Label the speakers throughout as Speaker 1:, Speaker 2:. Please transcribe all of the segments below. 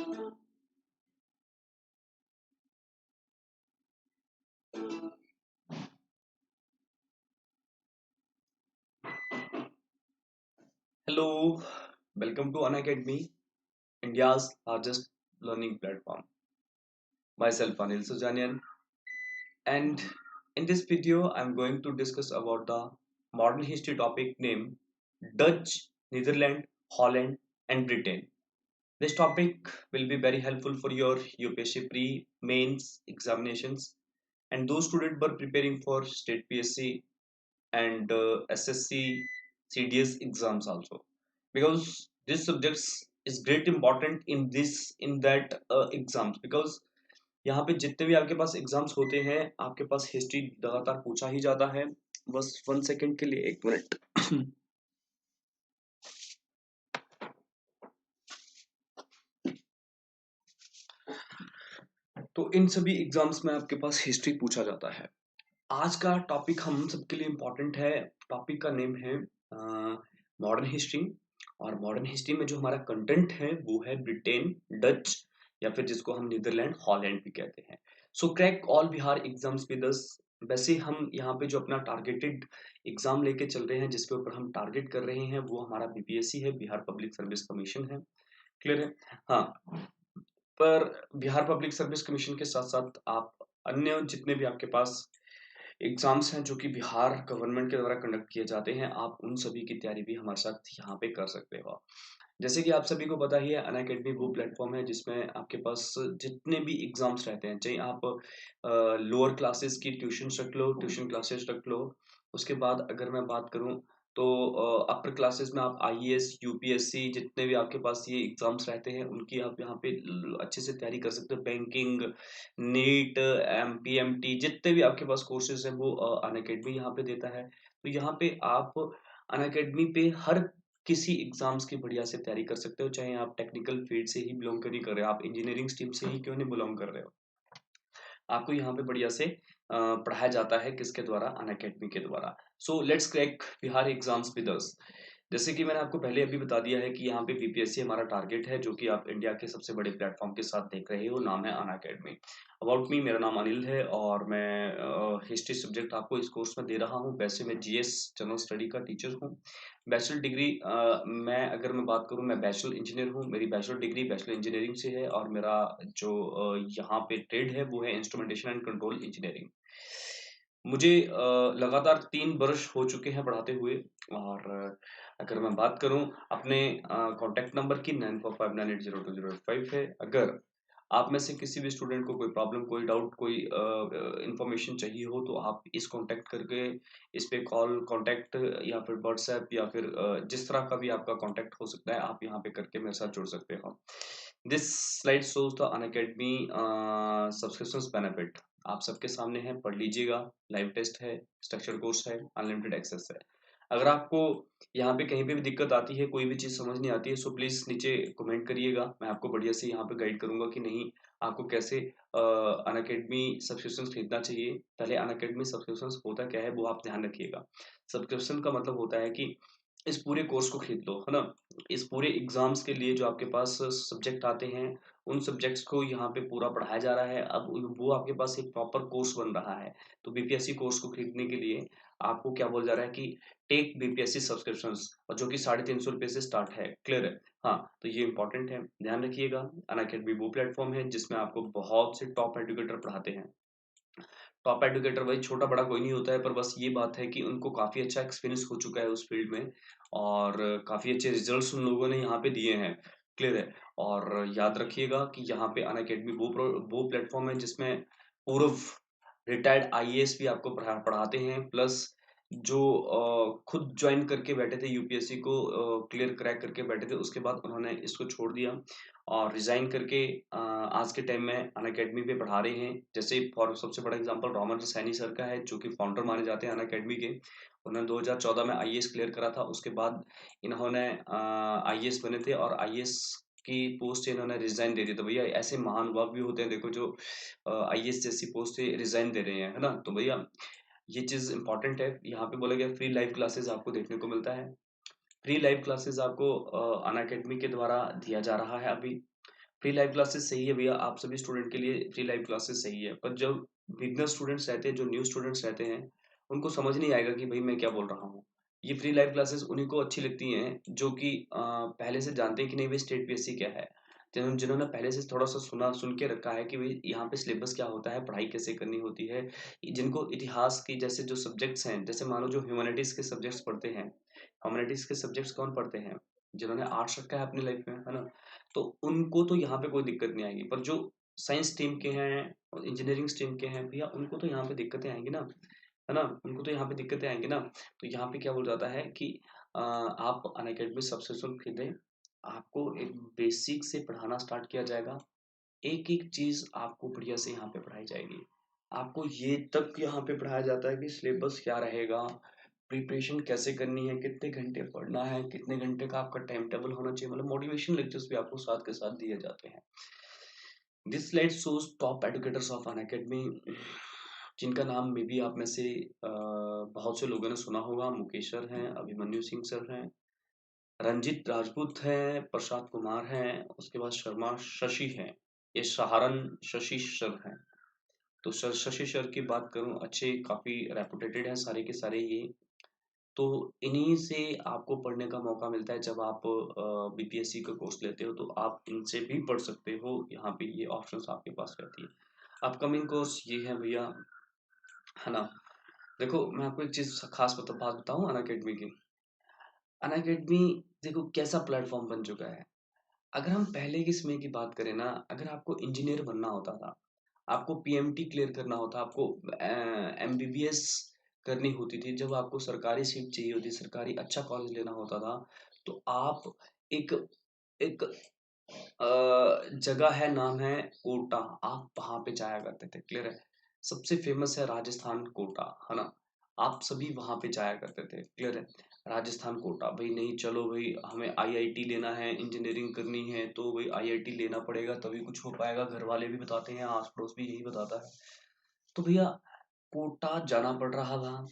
Speaker 1: Hello, welcome to Unacademy, India's largest learning platform. Myself Anil Sujanian, and in this video, I'm going to discuss about the modern history topic named Dutch, Netherlands, Holland, and Britain. This topic will be very helpful for your UPSC pre-mains examinations and those students who are preparing for state PSC and SSC, CDS exams also, because this subjects is great important in that exams, because यहाँ पे जितने भी आपके पास exams होते हैं आपके पास history लगातार पूछा ही जाता है। बस 1 सेकंड के लिए, 1 मिनट। तो इन सभी एग्जाम्स में आपके पास हिस्ट्री पूछा जाता है। आज का टॉपिक हम सबके लिए इम्पोर्टेंट है। टॉपिक का नेम है मॉडर्न हिस्ट्री, और मॉडर्न हिस्ट्री में जो हमारा कंटेंट है वो है ब्रिटेन, डच, या फिर जिसको हम नीदरलैंड, हॉलैंड भी कहते हैं। So crack all Bihar exams with us. वैसे हम यहाँ पे जो अपना टारगेटेड एग्जाम लेके चल रहे हैं, जिसके ऊपर हम टारगेट कर रहे हैं, वो हमारा बीपीएससी है, बिहार पब्लिक सर्विस कमीशन है। क्लियर है? हाँ, पर बिहार पब्लिक सर्विस कमीशन के साथ साथ आप अन्य जितने भी आपके पास एग्जाम्स हैं जो कि बिहार गवर्नमेंट के द्वारा कंडक्ट किए जाते हैं, आप उन सभी की तैयारी भी हमारे साथ यहाँ पे कर सकते हो। जैसे कि आप सभी को पता ही है, अनअकैडमी वो प्लेटफॉर्म है जिसमें आपके पास जितने भी एग्जाम्स रहते हैं, चाहे आप लोअर क्लासेस की ट्यूशन रख लो, ट्यूशन क्लासेस रख लो। उसके बाद अगर मैं बात करूँ तो अपर क्लासेस में आप आईएएस, यूपीएससी, जितने भी आपके पास ये एग्जाम्स रहते हैं उनकी आप यहाँ पे अच्छे से तैयारी कर सकते हो। बैंकिंग, नीट, एमपीएमटी, जितने भी आपके पास कोर्सेज हैं वो अनअकैडमी यहाँ पे देता है। तो यहाँ पे आप अनअकैडमी पे हर किसी एग्जाम्स की बढ़िया से तैयारी कर सकते हो, चाहे आप टेक्निकल फील्ड से ही बिलोंग कर ही कर रहे हो, आप इंजीनियरिंग स्ट्रीम से ही क्यों नहीं बिलोंग कर रहे हो, आपको यहाँ पे बढ़िया से पढ़ाया जाता है। किसके द्वारा? अनअकैडमी के द्वारा। So let's crack Bihar exams with अस। जैसे कि मैंने आपको पहले अभी बता दिया है कि यहाँ पे बीपीएससी हमारा टारगेट है, जो कि आप इंडिया के सबसे बड़े प्लेटफॉर्म के साथ देख रहे हो, नाम है अनअकैडमी। अबाउट मी, मेरा नाम अनिल है और मैं हिस्ट्री सब्जेक्ट आपको इस कोर्स में दे रहा हूँ। वैसे मैं जीएस जनरल स्टडी का टीचर हूँ। बैचलर डिग्री, मैं अगर मैं बात करूँ, मैं बैचलर इंजीनियर हूँ। मेरी बैचलर डिग्री बैचलर इंजीनियरिंग से है, और मेरा जो यहाँ पे ट्रेड है वो है इंस्ट्रूमेंटेशन एंड कंट्रोल इंजीनियरिंग। मुझे लगातार 3 वर्ष हो चुके हैं पढ़ाते हुए। और अगर मैं बात करूं अपने कॉन्टैक्ट नंबर की, 9459802085 है। अगर आप में से किसी भी स्टूडेंट को कोई प्रॉब्लम, कोई डाउट, कोई इंफॉर्मेशन चाहिए हो, तो आप इस कांटेक्ट करके, इस पे कॉल, कांटेक्ट, या फिर व्हाट्सएप, या फिर जिस तरह का भी आपका कांटेक्ट हो सकता है, आप यहाँ पे करके मेरे साथ जुड़ सकते हो। This slide shows the Unacademy subscriptions benefit. आप सबके सामने है, पढ़ लीजिएगा। लाइव टेस्ट है, स्ट्रक्चर कोर्स है, अनलिमिटेड एक्सेस है। अगर आपको यहाँ पे कहीं पे भी दिक्कत आती है, कोई भी चीज़ समझ नहीं आती है, सो प्लीज़ नीचे कमेंट करिएगा। मैं आपको बढ़िया से यहाँ पे गाइड करूंगा कि नहीं, आपको कैसे अनअकैडमी सब्सक्रिप्शन खरीदना चाहिए। पहले अनअकैडमी सब्सक्रिप्शन होता क्या है वो आप ध्यान रखिएगा। सब्सक्रिप्शन का मतलब होता है कि इस पूरे कोर्स को खरीद लो, है ना। इस पूरे एग्जाम्स के लिए जो आपके पास सब्जेक्ट आते हैं, उन सब्जेक्ट्स को यहाँ पे पूरा पढ़ाया जा रहा है। अब वो आपके पास एक प्रॉपर कोर्स बन रहा है। तो बीपीएससी कोर्स को खरीदने के लिए आपको क्या बोल जा रहा है कि टेक बीपीएससी सब्सक्रिप्शंस, और जो कि 350 रुपये से स्टार्ट है। क्लियर है? हाँ, तो ये इंपॉर्टेंट है, ध्यान रखिएगा। अनअकैडमी वो प्लेटफॉर्म है जिसमें आपको बहुत से टॉप एजुकेटर पढ़ाते हैं। टॉप एडुकेटर भाई छोटा बड़ा कोई नहीं होता है, पर बस ये बात है कि उनको काफ़ी अच्छा एक्सपीरियंस हो चुका है उस फील्ड में, और काफ़ी अच्छे रिजल्ट्स उन लोगों ने यहाँ पे दिए हैं। क्लियर है? और याद रखिएगा कि यहाँ पे अनअकैडमी वो प्लेटफॉर्म है जिसमें पूर्व रिटायर्ड आईएएस भी आपको पढ़ाते हैं, प्लस जो खुद ज्वाइन करके बैठे थे यूपीएससी को, क्लियर क्रैक करके बैठे थे, उसके बाद उन्होंने इसको छोड़ दिया और रिजाइन करके आज के टाइम में अनअकैडमी पे पढ़ा रहे हैं। जैसे फॉर सबसे बड़ा एग्जांपल रोमन सैनी सर का है, जो कि फाउंडर माने जाते हैं अनअकैडमी के। उन्होंने 2014 में आईएएस क्लियर करा था। उसके बाद इन्होंने आईएएस बने थे, और आईएएस की पोस्ट से इन्होंने रिजाइन दे दिया। तो भैया ऐसे महानुभाव भी होते हैं, देखो, जो आईएएस जैसी पोस्ट से रिजाइन दे रहे हैं, है ना। तो भैया ये चीज इंपॉर्टेंट है। यहाँ पे बोला गया फ्री लाइव क्लासेस आपको देखने को मिलता है। फ्री लाइव क्लासेस आपको अनअकैडमी के द्वारा दिया जा रहा है अभी। फ्री लाइव क्लासेस सही है भैया, आप सभी स्टूडेंट के लिए फ्री लाइव क्लासेस सही है, पर जब बिगनर स्टूडेंट्स रहते हैं, जो न्यू स्टूडेंट्स रहते हैं, उनको समझ नहीं आएगा कि भाई मैं क्या बोल रहा हूँ। ये फ्री लाइव क्लासेस उन्हीं को अच्छी लगती हैं जो कि पहले से जानते हैं कि नहीं भाई स्टेट पीएससी क्या है, जिन्होंने पहले से थोड़ा सा सुन के रखा है कि भाई यहाँ पे सिलेबस क्या होता है, पढ़ाई कैसे करनी होती है। जिनको इतिहास की जैसे जो सब्जेक्ट्स हैं, जैसे मान लो जो ह्यूमैनिटीज के सब्जेक्ट्स पढ़ते हैं, ह्यूमैनिटीज के सब्जेक्ट्स कौन पढ़ते हैं, जिन्होंने आर्ट्स रखा है अपनी लाइफ में, है ना, तो उनको तो यहाँ पे कोई दिक्कत नहीं आएगी, पर जो साइंस स्ट्रीम के हैं और इंजीनियरिंग स्ट्रीम के हैं भैया, उनको तो यहाँ पे दिक्कतें आएंगी ना, है ना, उनको तो यहाँ पे दिक्कतें आएंगी ना। तो यहाँ पे क्या बोल जाता है कि आप अनअकैडमी सब्सक्रिप्शन खरीदें, आपको एक बेसिक से पढ़ाना स्टार्ट किया जाएगा, एक एक चीज आपको बढ़िया से यहाँ पे पढ़ाई जाएगी। आपको ये तक यहाँ पे पढ़ाया जाता है कि सिलेबस क्या रहेगा, प्रिपरेशन कैसे करनी है, कितने घंटे पढ़ना है, कितने घंटे का आपका टाइम टेबल होना चाहिए, मतलब मोटिवेशन लेक्चर्स भी आपको साथ के साथ दिए जाते हैं। This slide shows top educators of an academy, जिनका नाम मे बी आप में से बहुत से लोगों ने सुना होगा। मुकेश सर हैं, अभिमन्यु सिंह सर हैं, रंजीत राजपूत हैं, प्रसाद कुमार हैं, उसके बाद शर्मा शशि हैं, ये सहारन शशि सर हैं। तो सर शशि सर की बात करूं, अच्छे काफी रेपुटेटेड हैं सारे के सारे ये। तो इन्हीं से आपको पढ़ने का मौका मिलता है, जब आप बीपीएससी का कोर्स लेते हो तो आप इनसे भी पढ़ सकते हो, यहाँ पे ये ऑप्शंस आपके पास रहती है। अपकमिंग कोर्स ये है भैया, है ना। देखो मैं आपको एक चीज खास बात बताऊं अन अकेडमी की। अन अकेडमी देखो कैसा प्लेटफॉर्म बन चुका है। अगर हम पहले के समय की बात करें ना, अगर आपको इंजीनियर बनना होता था, आपको पीएमटी क्लियर करना होता, आपको एमबीबीएस करनी होती थी, जब आपको सरकारी सीट चाहिए होती, सरकारी अच्छा कॉलेज लेना होता था, तो आप एक एक जगह है, नाम है कोटा, आप वहां पे जाया करते थे, क्लियर है। सबसे फेमस है राजस्थान कोटा, है ना, आप सभी वहां पे जाया करते थे, क्लियर है। राजस्थान कोटा, भाई नहीं चलो भाई हमें आईआईटी लेना है, इंजीनियरिंग करनी है, तो भाई आईआईटी लेना पड़ेगा तभी कुछ हो पाएगा, घर वाले भी बताते हैं, आस पड़ोस भी यही बताता है। तो भैया कोटा जाना पड़ रहा था।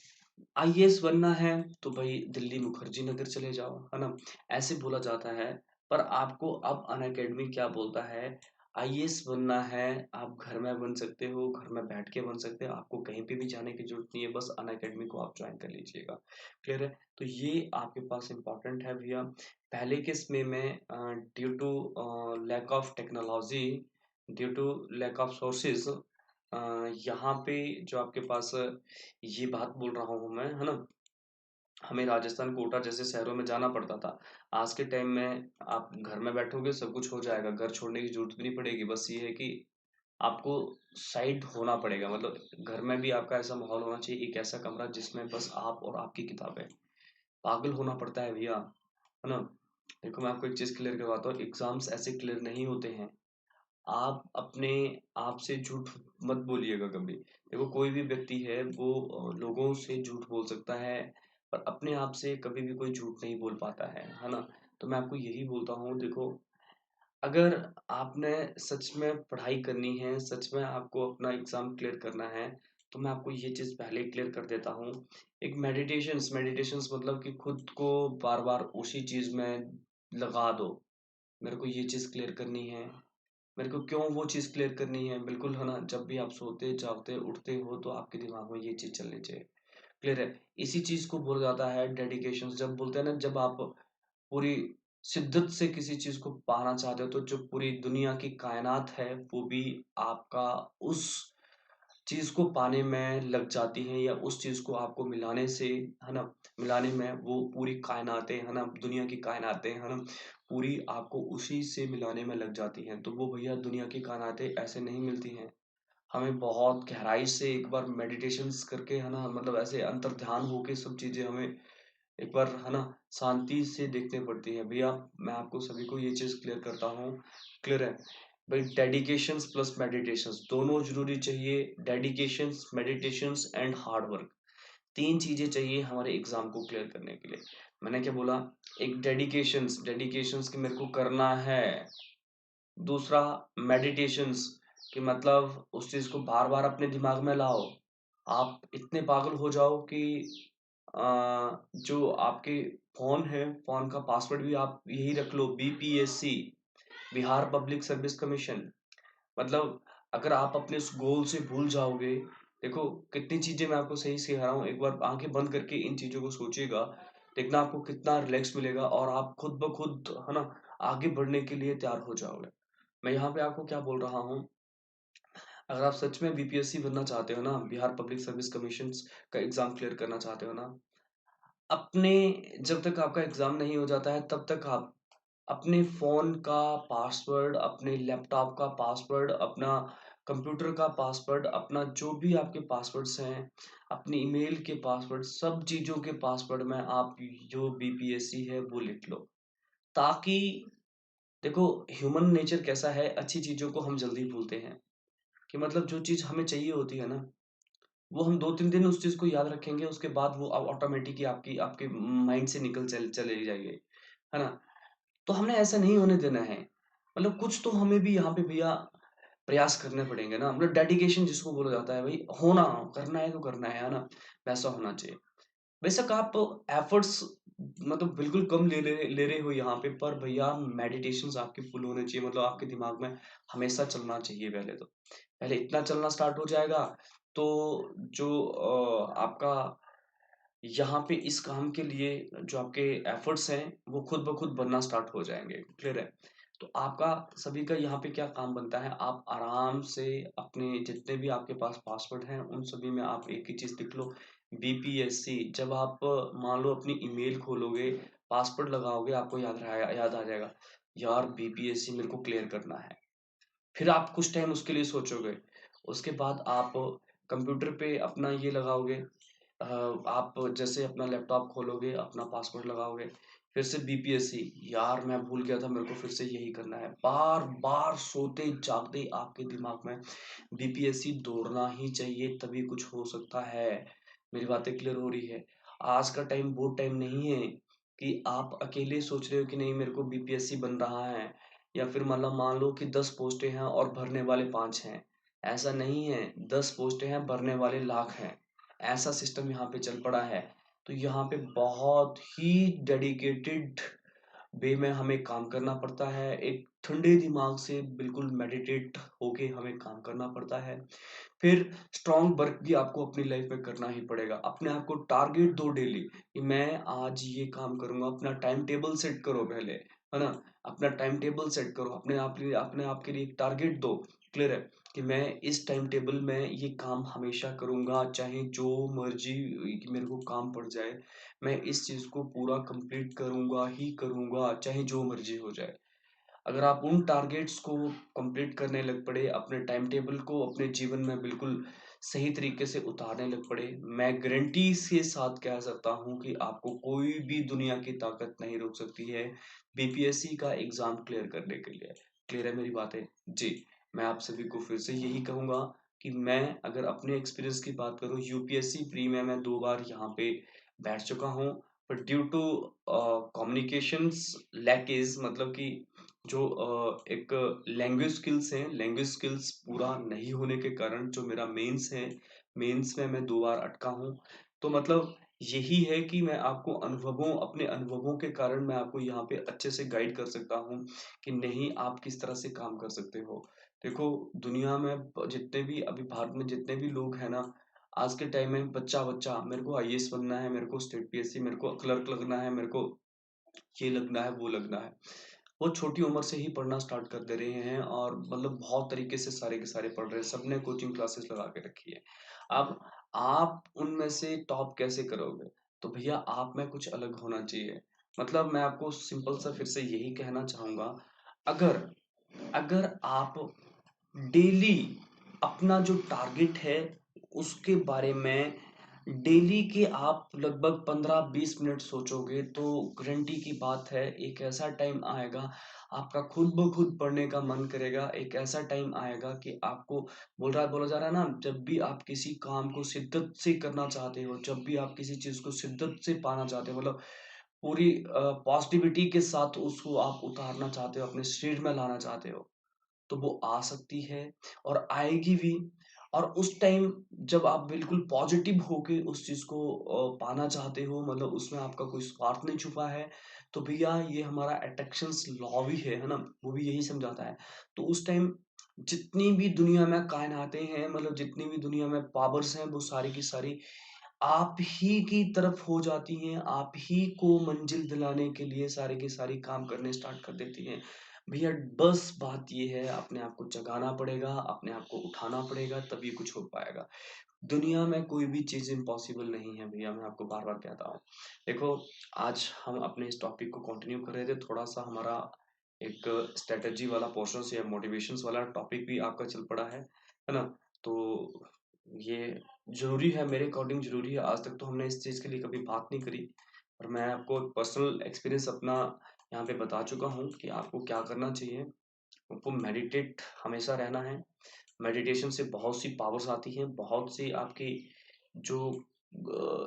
Speaker 1: आईएएस बनना है तो भाई दिल्ली मुखर्जी नगर चले जाओ, है ना, ऐसे बोला जाता है। पर आपको अब अन अकेडमी क्या बोलता है, आईएएस बनना है, आप घर में बन सकते हो, घर में बैठ के बन सकते हो, आपको कहीं पे भी जाने की जरूरत नहीं है, बस अन अकेडमी को आप ज्वाइन कर लीजिएगा, क्लियर है। तो ये आपके पास इंपॉर्टेंट है भैया। पहले के समय में due to lack of technology, due to lack of sources, यहाँ पे जो आपके पास ये बात बोल रहा हूँ मैं, है ना, हमें राजस्थान कोटा जैसे शहरों में जाना पड़ता था। आज के टाइम में आप घर में बैठोगे सब कुछ हो जाएगा, घर छोड़ने की जरूरत भी नहीं पड़ेगी, बस ये है कि आपको साइड होना पड़ेगा, मतलब घर में भी आपका ऐसा माहौल होना चाहिए, एक ऐसा कमरा जिसमें बस आप और आपकी किताबें। पागल होना पड़ता है भैया, है ना। देखो मैं आपको एक चीज क्लियर करवाता हूँ, एग्जाम्स ऐसे क्लियर नहीं होते हैं। आप अपने आप से झूठ मत बोलिएगा कभी। देखो कोई भी व्यक्ति है वो लोगों से झूठ बोल सकता है, पर अपने आप से कभी भी कोई झूठ नहीं बोल पाता है ना। तो मैं आपको यही बोलता हूँ, देखो अगर आपने सच में पढ़ाई करनी है, सच में आपको अपना एग्जाम क्लियर करना है, तो मैं आपको ये चीज पहले क्लियर कर देता हूँ। एक मेडिटेशंस मेडिटेशंस मतलब कि खुद को बार बार उसी चीज में लगा दो, मेरे को ये चीज क्लियर करनी है, मेरे को क्यों वो चीज क्लियर करनी है, बिल्कुल, है ना। जब भी आप सोते जागते उठते हो तो आपके दिमाग में ये चीज चलनी चाहिए, क्लियर है। इसी चीज को बोला जाता है डेडिकेशन। जब बोलते हैं ना, जब आप पूरी शिद्दत से किसी चीज को पाना चाहते हो, तो जो पूरी दुनिया की कायनात है वो भी आपका उस चीज को पाने में लग जाती है, या उस चीज को आपको मिलाने से, है ना, मिलाने में वो पूरी कायनातें, है ना, दुनिया की कायनातें, है ना, पूरी आपको उसी से मिलाने में लग जाती हैं। तो वो भैया दुनिया की कायनातें ऐसे नहीं मिलती हैं, हमें बहुत गहराई से एक बार मेडिटेशंस करके, है ना, मतलब ऐसे अंतर ध्यान होके सब चीजें हमें एक बार, है ना, शांति से देखनी पड़ती है भैया। मैं आपको सभी को ये चीज क्लियर करता हूँ, क्लियर है भाई। डेडिकेशंस प्लस मेडिटेशंस दोनों जरूरी चाहिए, dedications, meditations and hard work, तीन चीजें चाहिए हमारे एग्जाम को क्लियर करने के लिए। मैंने क्या बोला, एक डेडिकेशंस, डेडिकेशंस कि मेरे को करना है, दूसरा मेडिटेशंस कि मतलब उस चीज को बार बार अपने दिमाग में लाओ, आप इतने पागल हो जाओ कि जो आपके फोन है, फोन का पासवर्ड भी आप यही रख लो, BPSC, Bihar public service commission, मतलब अगर आप अपने उस गोल से भूल जाओगे, देखो कितनी चीजें मैं आपको सही सिखा रहा हूँ, एक बार आंखें बंद करके इन चीजों को सोचिएगा, देखना आपको कितना रिलैक्स मिलेगा और आप खुद ब खुद है ना आगे बढ़ने के लिए तैयार हो जाओगे। मैं यहाँ पे आपको क्या बोल रहा हूँ, अगर आप सच में बीपीएससी बनना चाहते हो ना, बिहार पब्लिक सर्विस कमीशन का एग्जाम क्लियर करना चाहते हो ना, अपने जब तक आपका एग्जाम नहीं हो जाता है तब तक आप अपने फ़ोन का पासवर्ड, अपने लैपटॉप का पासवर्ड, अपना कंप्यूटर का पासवर्ड, अपना जो भी आपके पासवर्ड्स हैं, अपनी ईमेल के पासवर्ड, सब चीज़ों के पासवर्ड में आप जो बीपीएससी है वो लिख लो। ताकि देखो ह्यूमन नेचर कैसा है, अच्छी चीज़ों को हम जल्दी भूलते हैं, कि मतलब जो चीज़ हमें चाहिए होती है ना, वो हम 2-3 दिन उस चीज़ को याद रखेंगे, उसके बाद वो ऑटोमेटिक ही आपकी आपके माइंड से निकल चली जाएगी, है ना? तो हमने ऐसा नहीं होने देना है। मतलब कुछ तो हमें भी यहाँ पे भैया प्रयास करने पड़ेंगे ना, मतलब डेडिकेशन जिसको बोला जाता है भाई, होना करना है तो करना है ना? वैसा होना चाहिए। बेशक आप एफर्ट्स मतलब बिल्कुल कम ले रहे हो यहाँ पे, पर भैया मेडिटेशंस आपके फुल होने चाहिए, मतलब आपके दिमाग में हमेशा चलना चाहिए पहले तो। पहले इतना चलना स्टार्ट हो जाएगा, तो जो आपका यहाँ पे इस काम के लिए जो आपके एफर्ट्स हैं, वो खुद ब खुद बनना स्टार्ट हो जाएँगे, क्लियर है? तो आपका सभी का यहाँ पे क्या काम बनता है, आप आराम से अपने जितने भी आपके पास पासवर्ड हैं, उन सभी में आप एक ही चीज़ लिख लो, बीपीएससी। जब आप मान लो अपनी ईमेल खोलोगे, पासवर्ड लगाओगे, आपको याद आ जाएगा, यार बीपीएससी मेरे को क्लियर करना है। फिर आप कुछ टाइम उसके लिए सोचोगे, उसके बाद आप कंप्यूटर पे अपना ये लगाओगे, आप जैसे अपना लैपटॉप खोलोगे, अपना पासवर्ड लगाओगे, फिर से बीपीएससी, यार मैं भूल गया था, मेरे को फिर से यही करना है। बार-बार सोते-जागते आपके दिमाग में बीपीएससी दौड़ना ही चाहिए, तभी कुछ हो सकता है। मेरी बातें क्लियर हो रही है? आज का टाइम वो टाइम नहीं है कि आप अकेले सोच रहे हो कि नहीं मेरे को बीपीएससी बन रहा है, या फिर मतलब मान लो कि 10 पोस्टें हैं और भरने वाले 5 हैं। ऐसा नहीं है, 10 पोस्टें हैं, भरने वाले लाख हैं। ऐसा सिस्टम यहाँ पे चल पड़ा है। तो यहाँ पे बहुत ही डेडिकेटेड वे में हमें काम करना पड़ता है। एक ठंडे दिमाग से बिल्कुल मेडिटेट होके हमें काम करना पड़ता है। फिर स्ट्रॉन्ग वर्क भी आपको अपनी लाइफ में करना ही पड़ेगा। अपने आप को टारगेट दो डेली कि मैं आज ये काम करूँगा। अपना टाइम टेबल सेट करो पहले, है ना? अपना टाइम टेबल सेट करो। अपने आप के लिए एक टारगेट दो, क्लियर है? कि मैं इस टाइम टेबल में ये काम हमेशा करूँगा, चाहे जो मर्ज़ी मेरे को काम पड़ जाए। मैं इस चीज़ को पूरा कंप्लीट करूँगा ही करूँगा, चाहे जो मर्ज़ी हो जाए। अगर आप उन टारगेट्स को कंप्लीट करने लग पड़े, अपने टाइम टेबल को अपने जीवन में बिल्कुल सही तरीके से उतारने लग पड़े, मैं गारंटी के साथ कह सकता हूँ कि आपको कोई भी दुनिया की ताकत नहीं रोक सकती है बीपीएससी का एग्जाम क्लियर करने के लिए। क्लियर है मेरी बातें? जी, मैं आप सभी को फिर से यही कहूँगा कि मैं अगर अपने एक्सपीरियंस की बात करूँ, यूपीएससी प्री में मैं 2 बार यहाँ पे बैठ चुका हूँ, बट ड्यू टू कम्युनिकेशंस लैकेज, मतलब कि जो एक लैंग्वेज स्किल्स पूरा नहीं होने के कारण जो मेरा मेंस है, मेंस में मैं 2 बार अटका हूँ। तो मतलब यही है कि मैं आपको अपने अनुभवों के कारण मैं आपको यहाँ पे अच्छे से गाइड कर सकता हूँ कि नहीं आप किस तरह से काम कर सकते हो। देखो दुनिया में जितने भी अभी भारत में जितने भी लोग हैं ना, आज के टाइम में बच्चा-बच्चा मेरे को आईएएस बनना है, मेरे को स्टेट पीएससी, मेरे को क्लर्क लगना है, मेरे को ये लगना है, वो लगना है। वो छोटी उम्र से ही पढ़ना स्टार्ट कर दे रहे हैं और मतलब बहुत तरीके से सारे के सारे पढ़ रहे हैं। सबने कोचिंग क्लासेस लगा के रखी है। अब आप उनमें से टॉप कैसे करोगे? तो भैया आप में कुछ अलग होना चाहिए। मतलब मैं आपको सिंपल सा फिर से यही कहना चाहूँगा, अगर अगर आप डेली अपना जो टारगेट है उसके बारे में डेली के आप लगभग 15-20 मिनट सोचोगे, तो गारंटी की बात है एक ऐसा टाइम आएगा आपका खुद ब खुद पढ़ने का मन करेगा। एक ऐसा टाइम आएगा कि आपको बोला जा रहा है ना, जब भी आप किसी काम को शिद्दत से करना चाहते हो, जब भी आप किसी चीज को शिद्दत से पाना चाहते हो, मतलब पूरी पॉजिटिविटी के साथ उसको आप उतारना चाहते हो, अपने शरीर में लाना चाहते हो, तो वो आ सकती है और आएगी भी। और उस टाइम जब आप बिल्कुल पॉजिटिव होके उस चीज़ को पाना चाहते हो, मतलब उसमें आपका कोई स्वार्थ नहीं छुपा है, तो भैया ये हमारा अट्रैक्शंस लॉ भी है ना? वो भी यही समझाता है। तो उस टाइम जितनी भी दुनिया में कायनातें हैं, मतलब जितनी भी दुनिया में पावर्स हैं, वो सारी की सारी आप ही की तरफ हो जाती हैं, आप ही को मंजिल दिलाने के लिए सारी की सारी काम करने स्टार्ट कर देती हैं। भैया बस बात ये है, अपने आप को जगाना पड़ेगा, अपने आप को उठाना पड़ेगा, तभी कुछ हो पाएगा। दुनिया में कोई भी चीज़ इम्पॉसिबल नहीं है भैया, मैं आपको बार-बार कहता हूँ। देखो, आज हम अपने इस टॉपिक को कंटिन्यू कर रहे थे, थोड़ा-सा हमारा एक स्ट्रैटेजी वाला पोर्शंस या मोटिवेशंस वाला टॉपिक भी आपका चल पड़ा है ना? तो ये ज़रूरी है, मेरे अकॉर्डिंग ज़रूरी है। आज तक तो हमने इस चीज़ के लिए कभी बात नहीं करी, और मैं आपको पर्सनल एक्सपीरियंस अपना यहाँ पे बता चुका हूँ कि आपको क्या करना चाहिए। आपको मेडिटेट हमेशा रहना है। मेडिटेशन से बहुत सी पावर्स आती हैं, बहुत सी आपकी जो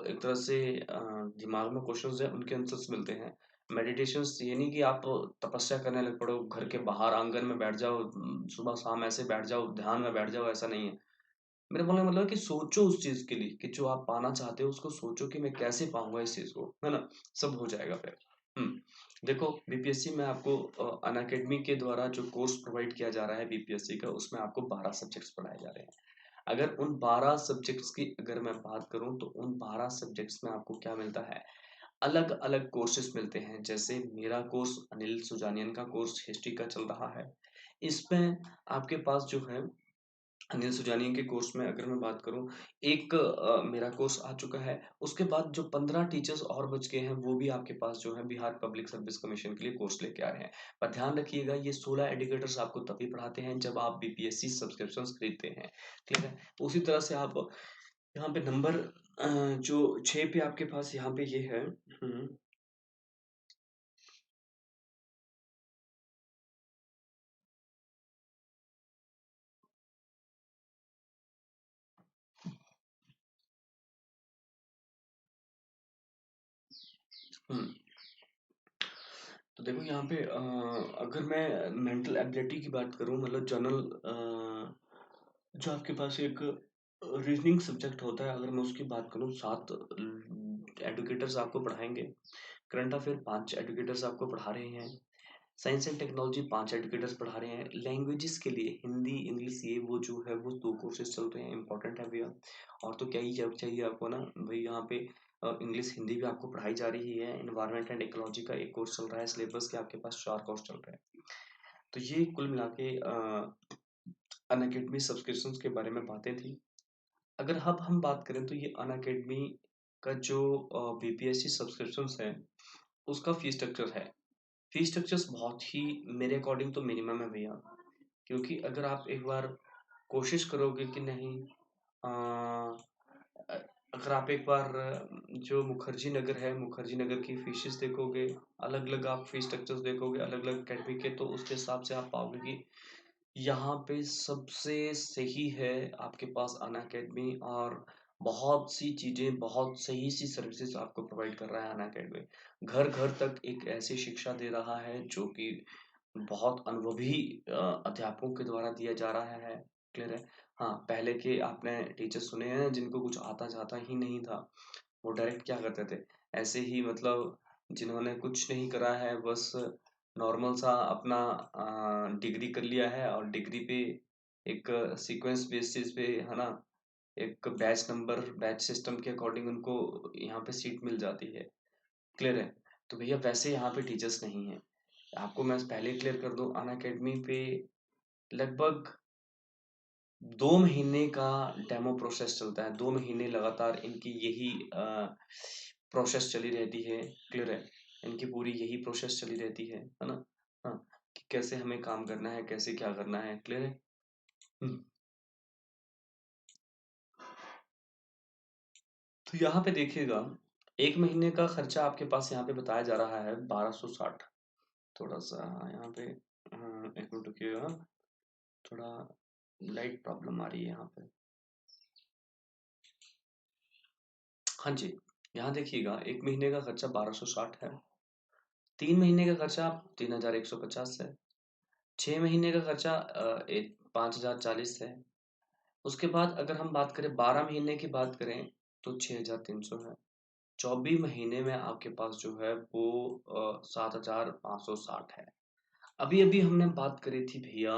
Speaker 1: एक तरह से दिमाग में क्वेश्चंस हैं, उनके आंसर्स मिलते हैं। मेडिटेशंस ये नहीं कि आप तपस्या करने लग पड़ो, घर के बाहर आंगन में बैठ जाओ, सुबह शाम ऐसे बैठ जाओ, ध्यान में बैठ जाओ, ऐसा नहीं है। मेरा बोलने का मतलब है कि सोचो उस चीज़ के लिए कि जो आप पाना चाहते हो, उसको सोचो कि मैं कैसे पाऊँगा इस चीज़ को, है ना? सब हो जाएगा फिर। हुँ, देखो बीपीएससी में आपको अनअकैडमी के द्वारा जो कोर्स प्रोवाइड किया जा रहा है बीपीएससी का, उसमें आपको 12 सब्जेक्ट्स पढ़ाए जा रहे हैं। अगर उन 12 सब्जेक्ट्स की अगर मैं बात करूँ, तो उन 12 सब्जेक्ट्स में आपको क्या मिलता है, अलग-अलग कोर्सेज़ मिलते हैं। जैसे मेरा कोर्स अनिल सुजानियन का कोर्स हिस्ट्री का चल रहा है। इसमें आपके पास जो है अनिल सुजानिया के कोर्स में अगर मैं बात करूँ, एक मेरा कोर्स आ चुका है, उसके बाद जो 15 टीचर्स और बच गए हैं, वो भी आपके पास जो है बिहार पब्लिक सर्विस कमीशन के लिए कोर्स लेके आ रहे हैं। पर ध्यान रखिएगा, ये 16 एजुकेटर्स आपको तभी पढ़ाते हैं जब आप बीपीएससी सब्सक्रिप्शंस खरीदते हैं, ठीक है? उसी तरह से आप यहाँ पे नंबर जो 6 पे आपके पास यहाँ पे ये है। हुँ, हुँ। तो देखो यहाँ पे अगर मैं मेंटल एबिलिटी की बात करूँ, मतलब जनरल जो आपके पास एक रीजनिंग सब्जेक्ट होता है, अगर मैं उसकी बात करूँ, 7 एडुकेटर्स आपको पढ़ाएंगे। करंट अफेयर 5 एडुकेटर्स आपको पढ़ा रहे हैं। साइंस एंड टेक्नोलॉजी 5 एडुकेटर्स पढ़ा रहे हैं। लैंग्वेजेस के लिए हिंदी इंग्लिश ये वो जो है वो 2 कोर्सेज चल रहे हैं, इंपॉर्टेंट है भैया। और तो क्या ही जब चाहिए आपको ना भाई, यहाँ पे इंग्लिश हिंदी भी आपको पढ़ाई जा रही है। इन्वायरमेंट एंड इकोलॉजी का एक कोर्स चल रहा है, सिलेबस के आपके पास 4 कोर्स चल रहे हैं। तो ये कुल मिला के अनअकैडमी सब्सक्रिप्शंस के बारे में बातें थी। अगर अब हम बात करें, तो ये अनअकैडमी का जो बीपीएससी सब्सक्रिप्शंस है, उसका फीस स्ट्रक्चर है। फीस स्ट्रक्चर्स बहुत ही मेरे अकॉर्डिंग तो मिनिमम है भैया, क्योंकि अगर आप एक बार कोशिश करोगे कि नहीं, अ, अ, अगर आप एक बार जो मुखर्जी नगर है, मुखर्जी नगर की फीसेस देखोगे, अलग-अलग आप फीस स्ट्रक्चर्स देखोगे अलग-अलग अकेडमी के, तो उसके हिसाब से आप पाओगे कि यहाँ पे सबसे सही है आपके पास अनअकैडमी, और बहुत सी चीज़ें, बहुत सही सी सर्विसेज आपको प्रोवाइड कर रहा है अनअकैडमी। घर-घर तक एक ऐसी शिक्षा दे रहा है जो कि बहुत अनुभवी अध्यापकों के द्वारा दिया जा रहा है। क्लियर है? हाँ, पहले के आपने टीचर सुने हैं जिनको कुछ आता-जाता ही नहीं था। वो डायरेक्ट क्या करते थे, ऐसे ही मतलब जिन्होंने कुछ नहीं करा है, बस नॉर्मल सा अपना डिग्री कर लिया है, और डिग्री पे एक सीक्वेंस बेसिस पे, है ना, एक बैच नंबर बैच सिस्टम के अकॉर्डिंग उनको यहाँ पे सीट मिल जाती है। क्लियर है? तो भैया वैसे यहाँ पे टीचर्स नहीं है। आपको मैं पहले क्लियर कर दूं, अन अकेडमी पे लगभग 2 महीने का डेमो प्रोसेस चलता है। 2 महीने लगातार इनकी यही प्रोसेस चली रहती है। क्लियर है? इनकी पूरी यही प्रोसेस चली रहती है ना? हाँ, कि कैसे हमें काम करना है, कैसे क्या करना है। क्लियर है? हम्म, तो यहाँ पे देखिएगा, 1 महीने का खर्चा आपके पास यहाँ पे बताया जा रहा है 1260। थोड़ा सा यहाँ पे, एक मिनट रुकिएगा, थोड़ा लाइट प्रॉब्लम आ रही है यहाँ पे। हाँ जी, यहाँ देखिएगा, 1 महीने का खर्चा 1260 है। 3 महीने का खर्चा 3150 है। 6 महीने का खर्चा 5040 है। उसके बाद अगर हम बात करें 12 महीने की बात करें, तो 6300 है। 24 महीने में आपके पास जो है वो 7,560 है। अभी-अभी हमने बात करी थी भैया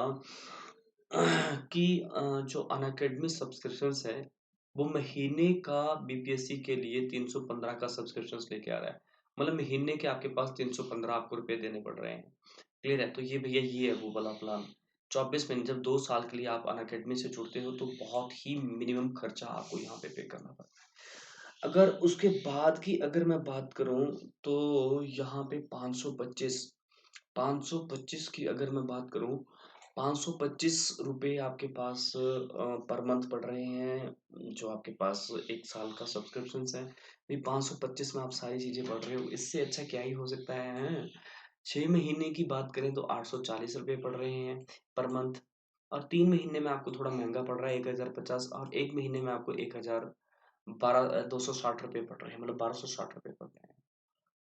Speaker 1: कि जो अनअकैडमी सब्सक्रिप्शंस है, वो महीने का बीपीएससी के लिए 315 का सब्सक्रिप्शंस लेके आ रहा है। मतलब महीने के आपके पास 315 आपको रुपए देने पड़ रहे हैं। क्लियर है? तो ये भैया ये है वो वाला प्लान। 24 महीने जब 2 साल के लिए आप अनअकैडमी से जुड़ते हो तो बहुत ही मिनिमम खर्चा आपको यहाँ पे करना पड़ता है। अगर उसके बाद की अगर मैं बात करूँ तो यहाँ पे 525 की अगर मैं बात करूँ, 525 रुपए आपके पास पर मंथ पड़ रहे हैं, जो आपके पास 1 साल का सब्सक्रिप्शंस है। ये 525 में आप सारी चीज़ें पढ़ रहे हो, इससे अच्छा क्या ही हो सकता है? 6 महीने की बात करें तो 840 रुपए पड़ रहे हैं पर मंथ, और 3 महीने में आपको थोड़ा महँगा पड़ रहा है 1050, और 1 महीने में आपको 260 रुपए पड़ रहे हैं, मतलब 1260 रुपए पड़ रहे हैं।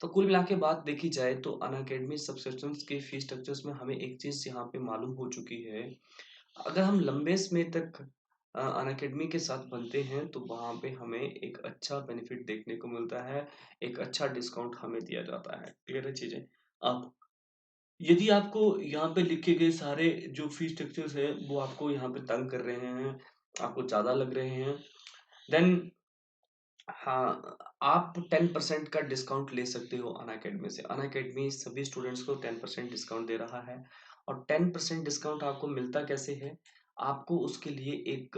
Speaker 1: तो कुल मिला के बात देखी जाए तो अनअकैडमी सब्सक्रिप्शंस के फीस स्ट्रक्चर्स में हमें एक चीज़ यहाँ पे मालूम हो चुकी है, अगर हम लंबे समय तक अनअकैडमी के साथ बनते हैं तो वहाँ पे हमें एक अच्छा बेनिफिट देखने को मिलता है, एक अच्छा डिस्काउंट हमें दिया जाता है। क्लियर है चीज़ें? अब यदि आपको यहाँ पे लिखे गए सारे जो फीस स्ट्रक्चर्स हैं वो आपको यहाँ पे तंग कर रहे हैं, आपको ज़्यादा लग रहे हैं, देन हाँ, आप 10% का डिस्काउंट ले सकते हो अनअकैडमी से। अनअकैडमी सभी स्टूडेंट्स को 10% डिस्काउंट दे रहा है, और 10% डिस्काउंट आपको मिलता कैसे है? आपको उसके लिए एक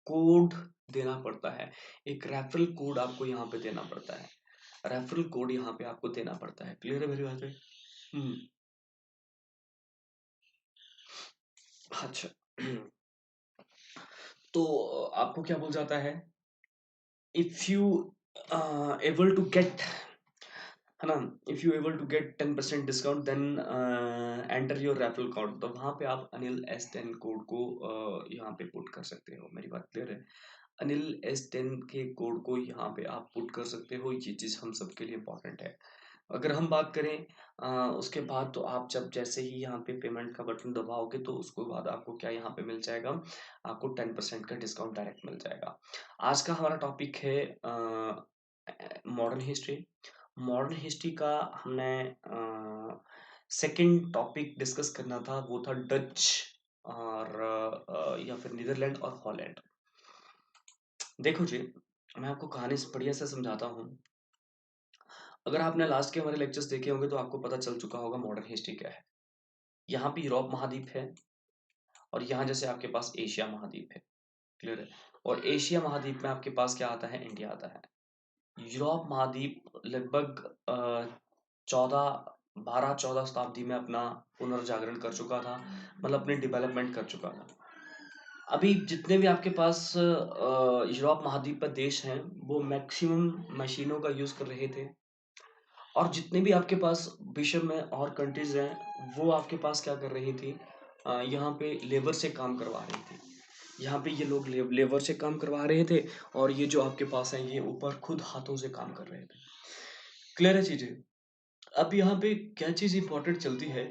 Speaker 1: कोड देना पड़ता है। एक रेफरल कोड आपको यहाँ पे देना पड़ता है। रेफरल कोड यहाँ पे आपको देना पड़ता है। क्लियर है मेरी बातें? हुँ, अच्छा। तो आपको क्या बोला जाता है? If you able to get, है ना, if you able to get 10% discount then enter your referral code, तो वहां पे आप अनिल एस 10 कोड को यहाँ पे पुट कर सकते हो। मेरी बात क्लियर है? अनिल एस 10 के कोड को यहाँ पे आप पुट कर सकते हो, ये चीज हम सबके लिए इम्पोर्टेंट है। अगर हम बात करें उसके बाद तो आप जब जैसे ही यहाँ पे पेमेंट का बटन दबाओगे तो उसके बाद आपको क्या यहाँ पे मिल जाएगा, आपको 10% का डिस्काउंट डायरेक्ट मिल जाएगा। आज का हमारा टॉपिक है मॉडर्न हिस्ट्री। मॉडर्न हिस्ट्री का हमने सेकंड टॉपिक डिस्कस करना था, वो था डच और या फिर नीदरलैंड और हॉलैंड। देखो जी, मैं आपको कहानी से बढ़िया से समझाता हूँ। अगर आपने लास्ट के हमारे लेक्चर्स देखे होंगे तो आपको पता चल चुका होगा मॉडर्न हिस्ट्री क्या है। यहाँ पे यूरोप महाद्वीप है, और यहाँ जैसे आपके पास एशिया महाद्वीप है। क्लियर है? और एशिया महाद्वीप में आपके पास क्या आता है? इंडिया आता है। यूरोप महाद्वीप लगभग 12 शताब्दी में अपना पुनर्जागरण कर चुका था, मतलब अपनी डेवलपमेंट कर चुका था। अभी जितने भी आपके पास यूरोप महाद्वीप पर देश हैं, वो मैक्सिमम मशीनों का यूज कर रहे थे, और जितने भी आपके पास विश्व में और कंट्रीज हैं वो आपके पास क्या कर रही थी, यहाँ पे लेबर से काम करवा रही थी। यहाँ पे ये लोग लेबर से काम करवा रहे थे, और ये जो आपके पास है ये ऊपर खुद हाथों से काम कर रहे थे। क्लियर है चीजें? अब यहाँ पे क्या चीज इंपॉर्टेंट चलती है,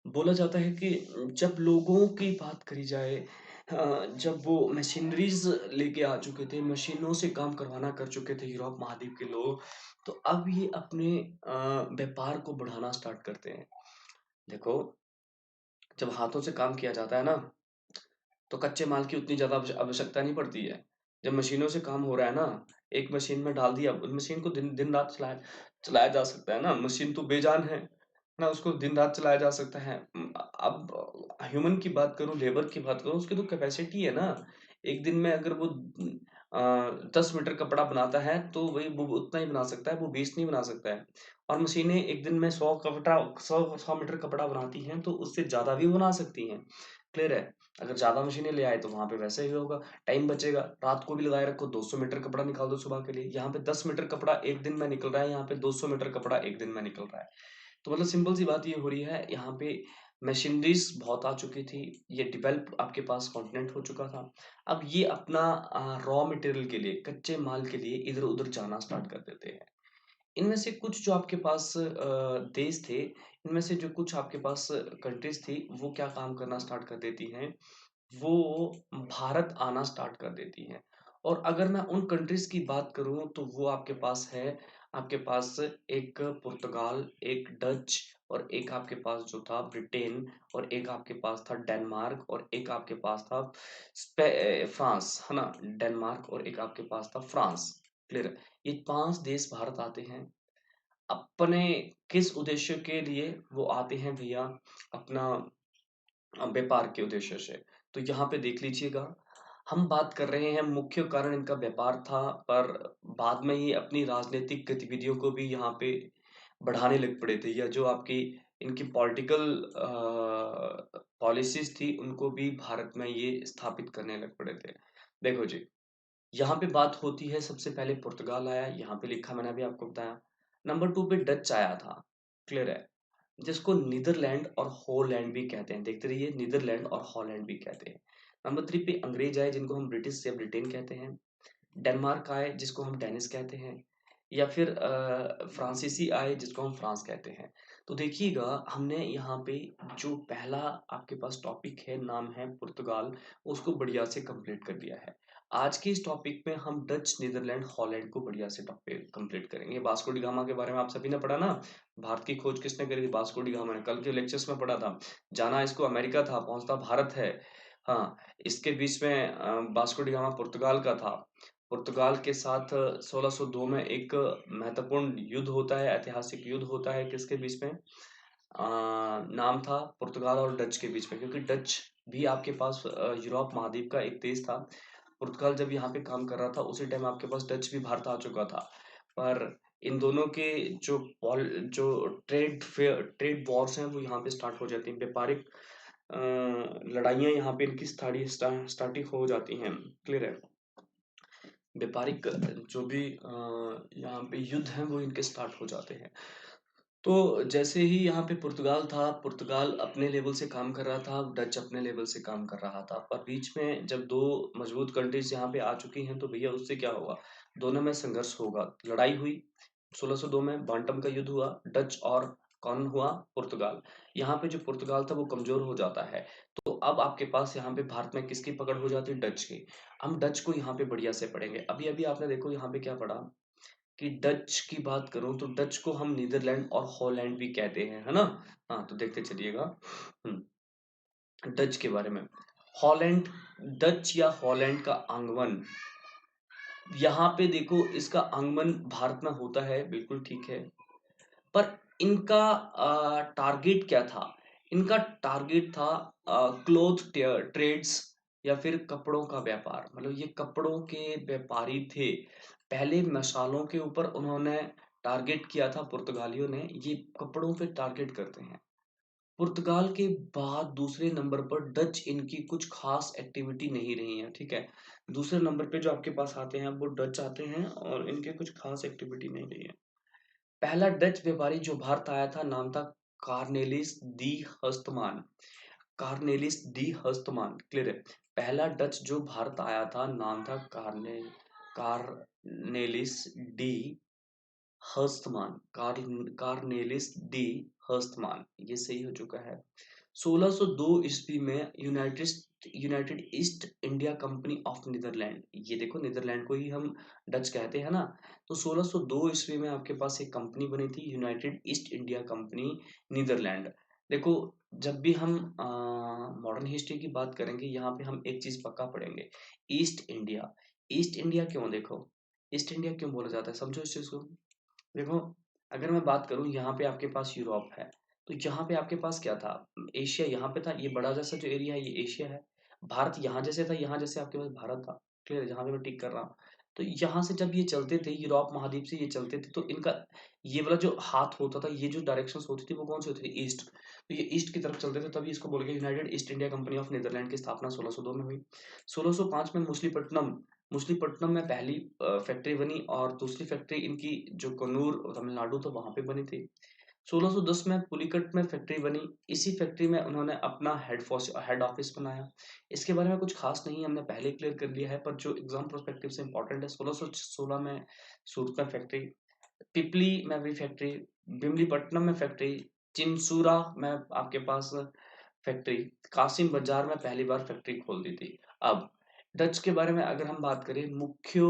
Speaker 1: बोला जाता है कि जब लोगों की बात करी जाए, जब वो मशीनरीज लेके आ चुके थे, मशीनों से काम करवाना कर चुके थे यूरोप महाद्वीप के लोग, तो अब ये अपने व्यापार को बढ़ाना स्टार्ट करते हैं। देखो, जब हाथों से काम किया जाता है ना, तो कच्चे माल की उतनी ज़्यादा आवश्यकता नहीं पड़ती है। जब मशीनों से काम हो रहा है ना, एक मशीन में डाल दिया, उस मशीन को दिन दिन रात चलाया चलाया जा सकता है ना, मशीन तो बेजान है ना, उसको दिन रात चलाया जा सकता है। अब ह्यूमन की बात करूँ, लेबर की बात करूँ, उसकी तो कैपेसिटी है ना, एक दिन में अगर वो 10 मीटर कपड़ा बनाता है तो वही वो उतना ही बना सकता है, वो 20 नहीं बना सकता है। और मशीनें एक दिन में 100 मीटर कपड़ा बनाती हैं, तो उससे ज़्यादा भी बना सकती हैं। क्लियर है? अगर ज़्यादा मशीनें ले आए तो वहाँ पे वैसे ही होगा, टाइम बचेगा, रात को भी लगाए रखो, 200 मीटर कपड़ा निकाल दो सुबह के लिए। यहाँ पे 10 मीटर कपड़ा एक दिन में निकल रहा है, यहाँ पे 200 मीटर कपड़ा एक दिन में निकल रहा है। तो मतलब सिंपल सी बात ये हो रही है, यहाँ पे मशीनरीज बहुत आ चुकी थी, ये डेवलप आपके पास कॉन्टिनेंट हो चुका था। अब ये अपना रॉ मटेरियल के लिए, कच्चे माल के लिए इधर उधर जाना स्टार्ट कर देते हैं। इनमें से कुछ जो आपके पास देश थे, इनमें से जो कुछ आपके पास कंट्रीज थी, वो क्या काम करना स्टार्ट कर देती हैं, वो भारत आना स्टार्ट कर देती हैं। और अगर मैं उन कंट्रीज की बात करूं तो वो आपके पास है, आपके पास एक पुर्तगाल, एक डच, और एक आपके पास जो था ब्रिटेन, और एक आपके पास था डेनमार्क, और एक आपके पास था फ्रांस, है ना। डेनमार्क और एक आपके पास था फ्रांस। क्लियर है? ये 5 देश भारत आते हैं अपने किस उद्देश्य के लिए? वो आते हैं भैया अपना व्यापार के उद्देश्य से। तो यहाँ पे देख लीजिएगा, हम बात कर रहे हैं मुख्य कारण इनका व्यापार था, पर बाद में ये अपनी राजनीतिक गतिविधियों को भी यहाँ पे बढ़ाने लग पड़े थे, या जो आपकी इनकी पॉलिटिकल पॉलिसीज थी उनको भी भारत में ये स्थापित करने लग पड़े थे। देखो जी, यहाँ पे बात होती है, सबसे पहले पुर्तगाल आया, यहाँ पे लिखा मैंने अभी आपको बताया। नंबर 2 पे डच आया था। क्लियर है? जिसको नीदरलैंड और हॉलैंड भी कहते हैं, देखते रहिए, नीदरलैंड और हॉलैंड भी कहते हैं। नंबर 3 पे अंग्रेज आए, जिनको हम ब्रिटिश या ब्रिटेन कहते हैं। डेनमार्क आए, जिसको हम डेनिस कहते हैं। या फिर फ्रांसीसी आए, जिसको हम फ्रांस कहते हैं। तो देखिएगा, हमने यहाँ पे जो पहला आपके पास टॉपिक है, नाम है पुर्तगाल, उसको बढ़िया से कंप्लीट कर दिया है। आज के इस टॉपिक में हम डच, नीदरलैंड, हॉलैंड को बढ़िया से कंप्लीट करेंगे। वास्को डी गामा के बारे में आप सभी ने पढ़ा ना, भारत की खोज किसने करी थी? वास्को डी गामा ने, कल के लेक्चर्स में पढ़ा था। जाना इसको अमेरिका था, पहुंचता भारत है। हाँ, इसके बीच में वास्को डी गामा पुर्तगाल का था। पुर्तगाल के साथ 1602 में एक महत्वपूर्ण युद्ध होता है, ऐतिहासिक युद्ध होता है, किसके बीच में? नाम था पुर्तगाल और डच के बीच में, क्योंकि डच भी आपके पास यूरोप महाद्वीप का एक देश था। पुर्तगाल जब यहाँ पे काम कर रहा था उसी टाइम आपके पास डच भी भारत आ चुका था। पर इन दोनों के जो ट्रेड वॉर्स हैं वो यहाँ पे स्टार्ट हो जाती हैं, व्यापारिक लड़ाइयाँ यहाँ पे इनकी स्टार्टिंग हो जाती हैं। क्लियर है? व्यापारिक जो भी यहाँ पे युद्ध हैं वो इनके स्टार्ट हो जाते हैं। तो जैसे ही यहाँ पे पुर्तगाल था, पुर्तगाल अपने लेवल से काम कर रहा था, डच अपने लेवल से काम कर रहा था, पर बीच में जब दो मजबूत कंट्रीज यहाँ पे आ चुकी हैं तो भैया उससे क्या होगा? दोनों में संघर्ष होगा, लड़ाई हुई। 1602 में बांटम का युद्ध हुआ, डच और कौन हुआ? पुर्तगाल। यहाँ पे जो पुर्तगाल था वो कमजोर हो जाता है। तो अब आपके पास यहाँ पे भारत में किसकी पकड़ हो जाती है? डच की। हम डच को यहाँ पे बढ़िया से पढ़ेंगे। अभी अभी आपने देखो यहाँ पे क्या पढ़ा कि डच की बात करूं तो डच को हम नीदरलैंड और हॉलैंड भी कहते हैं, है ना। हाँ, तो देखते चलिएगा। डच के बारे में, हॉलैंड, डच या हॉलैंड का आगमन, यहाँ पे देखो इसका आगमन भारत में होता है, बिल्कुल ठीक है। पर इनका टारगेट क्या था? इनका टारगेट था क्लोथ ट्रेड्स, या फिर कपड़ों का व्यापार। मतलब ये कपड़ों के व्यापारी थे। पहले मसालों के ऊपर उन्होंने टारगेट किया था, पुर्तगालियों ने। ये कपड़ों पे टारगेट करते हैं। पुर्तगाल के बाद दूसरे नंबर पर डच, इनकी कुछ खास एक्टिविटी नहीं रही है, ठीक है। दूसरे नंबर पे जो आपके पास आते हैं वो डच आते हैं, और इनके कुछ खास एक्टिविटी नहीं रही है। पहला डच व्यापारी जो भारत आया था, नाम था कार्नेलिस दी हस्तमान। कार्नेलिस दी हस्तमान। क्लियर है? पहला डच जो भारत आया था, नाम था कार्नेलिस डी हस्तमान। कार्नेलिस डी हस्तमान, ये सही हो चुका है। 1602 ईस्वी में United East India Company of Netherland, ये देखो नीदरलैंड को ही हम डच कहते हैं ना। तो 1602 ईस्वी में आपके पास एक कंपनी बनी थी, United East India Company Netherland. देखो, जब भी हम मॉडर्न हिस्ट्री की बात करेंगे, यहाँ पे हम एक चीज पक्का पढ़ेंगे, ईस्ट इंडिया। ईस्ट इंडिया क्यों? देखो, ईस्ट इंडिया क्यों बोला जाता है, समझो इस चीज को। देखो, अगर मैं बात करूं, यहाँ पे आपके पास यूरोप है, तो यहाँ पे आपके पास क्या था? एशिया यहाँ पे था, ये बड़ा जैसा जो एरिया है ये एशिया है। भारत यहाँ जैसे था, यहाँ जैसे आपके पास भारत था। क्लियर है? जहाँ पे मैं टिक कर रहा हूँ। तो यहाँ से जब ये चलते थे, यूरोप महाद्वीप से ये चलते थे, तो इनका ये वाला जो हाथ होता था, ये जो डायरेक्शन होती थी वो कौन सी होती थी? ईस्ट। तो ये ईस्ट की तरफ चलते थे, तभी इसको बोल के United East India Company of Netherland की स्थापना 1602 में हुई। 1605 में मुसलीपट्टनम में पहली फैक्ट्री बनी, और दूसरी फैक्ट्री इनकी जो कन्नूर तमिलनाडु था वहां पे बनी थी। 1610 में पुलिकट में फैक्ट्री बनी। इसी फैक्ट्री में उन्होंने अपना हेड ऑफिस बनाया। इसके बारे में कुछ खास नहीं है, हमने पहले क्लियर कर लिया है, पर जो एग्जाम प्रोस्पेक्टिव से इंपॉर्टेंट है, 1616 में सूरत में फैक्ट्री, पिपली में भी फैक्ट्री, बिमलीपट्टनम में फैक्ट्री, चिंसूरा में आपके पास फैक्ट्री, कासिम बाजार में पहली बार फैक्ट्री खोल दी थी। अब डच के बारे में अगर हम बात करें, मुख्य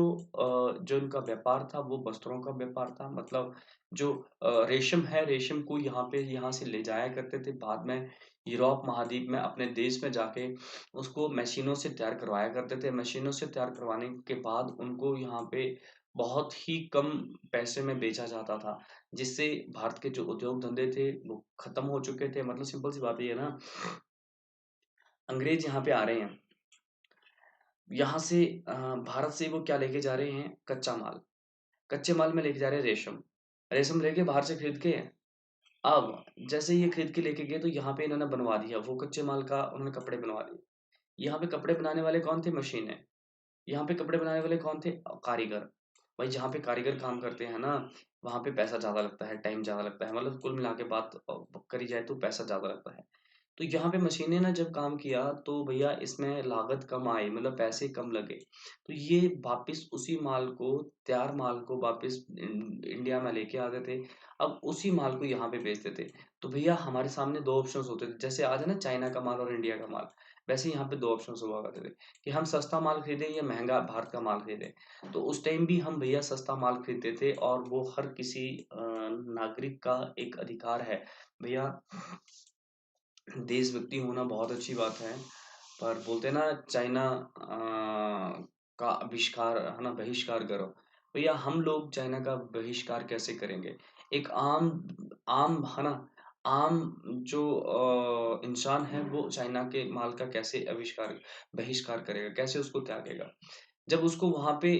Speaker 1: जो इनका व्यापार था वो वस्त्रों का व्यापार था। मतलब जो रेशम है, रेशम को यहाँ से ले जाया करते थे, बाद में यूरोप महाद्वीप में अपने देश में जाके उसको मशीनों से तैयार करवाया करते थे। मशीनों से तैयार करवाने के बाद उनको यहाँ पे बहुत ही कम पैसे में बेचा जाता था, जिससे भारत के जो उद्योग धंधे थे वो खत्म हो चुके थे। मतलब सिंपल सी बात ये है ना, अंग्रेज यहाँ पे आ रहे हैं, यहाँ से भारत से वो क्या लेके जा रहे हैं, कच्चा माल। कच्चे माल में लेके जा रहे हैं रेशम। रेशम लेके बाहर से खरीद के, अब जैसे ये खरीद के लेके गए तो यहाँ पे इन्होंने बनवा दिया, वो कच्चे माल का उन्होंने कपड़े बनवा दिए। यहाँ पे कपड़े बनाने वाले कौन थे, मशीनें। यहाँ पे कपड़े बनाने वाले कौन थे, कारीगर। भाई जहाँ पे कारीगर काम करते हैं ना, वहाँ पे पैसा ज्यादा लगता है, टाइम ज्यादा लगता है। मतलब कुल मिला के बात करी जाए तो पैसा ज्यादा लगता है। तो यहाँ पे मशीनें ना जब काम किया तो भैया इसमें लागत कम आई, मतलब पैसे कम लगे। तो ये वापस उसी माल को, तैयार माल को वापस इंडिया में लेके आते थे। अब उसी माल को यहाँ पे बेचते थे। तो भैया हमारे सामने दो ऑप्शंस होते थे, जैसे आज है ना चाइना का माल और इंडिया का माल, वैसे यहाँ पे दो ऑप्शंस हुआ करते थे कि हम सस्ता माल खरीदें या महंगा भारत का माल खरीदें। तो उस टाइम भी हम भैया सस्ता माल खरीदते थे, और वो हर किसी नागरिक का एक अधिकार है भैया। देशभक्ति होना बहुत अच्छी बात है, पर बोलते हैं ना चाइना का आविष्कार है ना, बहिष्कार करो। भैया हम लोग चाइना का बहिष्कार कैसे करेंगे। एक आम आम है ना, आम जो इंसान है वो चाइना के माल का कैसे आविष्कार बहिष्कार करेगा, कैसे उसको त्यागेगा। जब उसको वहां पे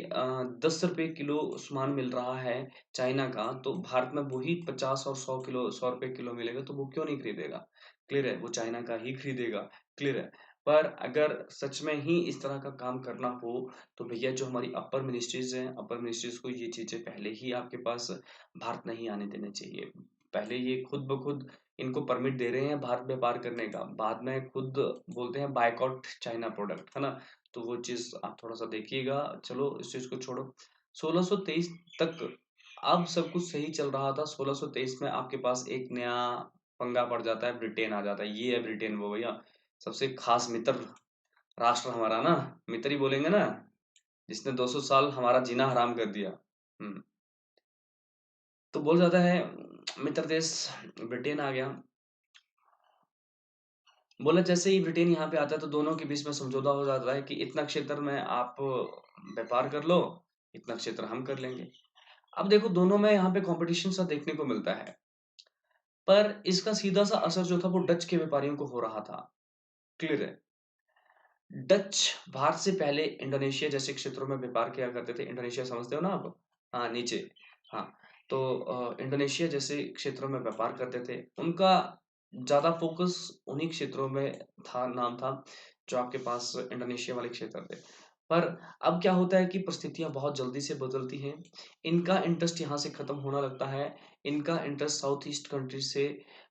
Speaker 1: 10 रुपए किलो सामान मिल रहा है चाइना का, तो भारत में वही 50 और 100 किलो, 100 रुपए किलो मिलेगा, तो वो क्यों नहीं खरीदेगा। क्लियर है, वो चाइना का ही खरीदेगा। क्लियर है। पर अगर सच में ही इस तरह का काम करना हो, तो भैया जो हमारी अपर मिनिस्ट्रीज हैं, अपर मिनिस्ट्रीज को ये चीजें पहले ही आपके पास भारत नहीं आने देने चाहिए। पहले ये खुद ब खुद इनको परमिट दे रहे हैं भारत व्यापार करने का, बाद में खुद बोलते हैं बायकॉट चाइना प्रोडक्ट, है ना। तो वो चीज आप थोड़ा सा देखिएगा। चलो इस चीज को छोड़ो। 1623 तक अब सब कुछ सही चल रहा था। 1623 में आपके पास एक नया पंगा पड़ जाता है, ब्रिटेन आ जाता है। ये है ब्रिटेन, वो भैया सबसे खास मित्र राष्ट्र हमारा ना, मित्र ही बोलेंगे ना, जिसने 200 साल हमारा जीना हराम कर दिया। हम्म। तो बोल जाता है मित्र देश ब्रिटेन आ गया। बोला जैसे ही ब्रिटेन यहाँ पे आता है तो दोनों के बीच में समझौता हो जाता है कि इतना क्षेत्र में आप व्यापार कर लो, इतना क्षेत्र हम कर लेंगे। अब देखो दोनों में यहाँ पे कंपटीशन सा देखने को मिलता है, पर इसका सीधा सा असर जो था वो डच के व्यापारियों को हो रहा था। क्लियर है। डच भारत से पहले इंडोनेशिया जैसे क्षेत्रों में व्यापार किया करते थे। इंडोनेशिया समझते हो ना आप, हाँ नीचे, हाँ। तो इंडोनेशिया जैसे क्षेत्रों में व्यापार करते थे। उनका ज्यादा फोकस उन्हीं क्षेत्रों में था, नाम था, जो आपके पास इंडोनेशिया वाले क्षेत्र थे। पर अब क्या होता है कि परिस्थितियां बहुत जल्दी से बदलती हैं। इनका इंटरेस्ट यहाँ से खत्म होना लगता है। इनका इंटरेस्ट साउथ ईस्ट कंट्री से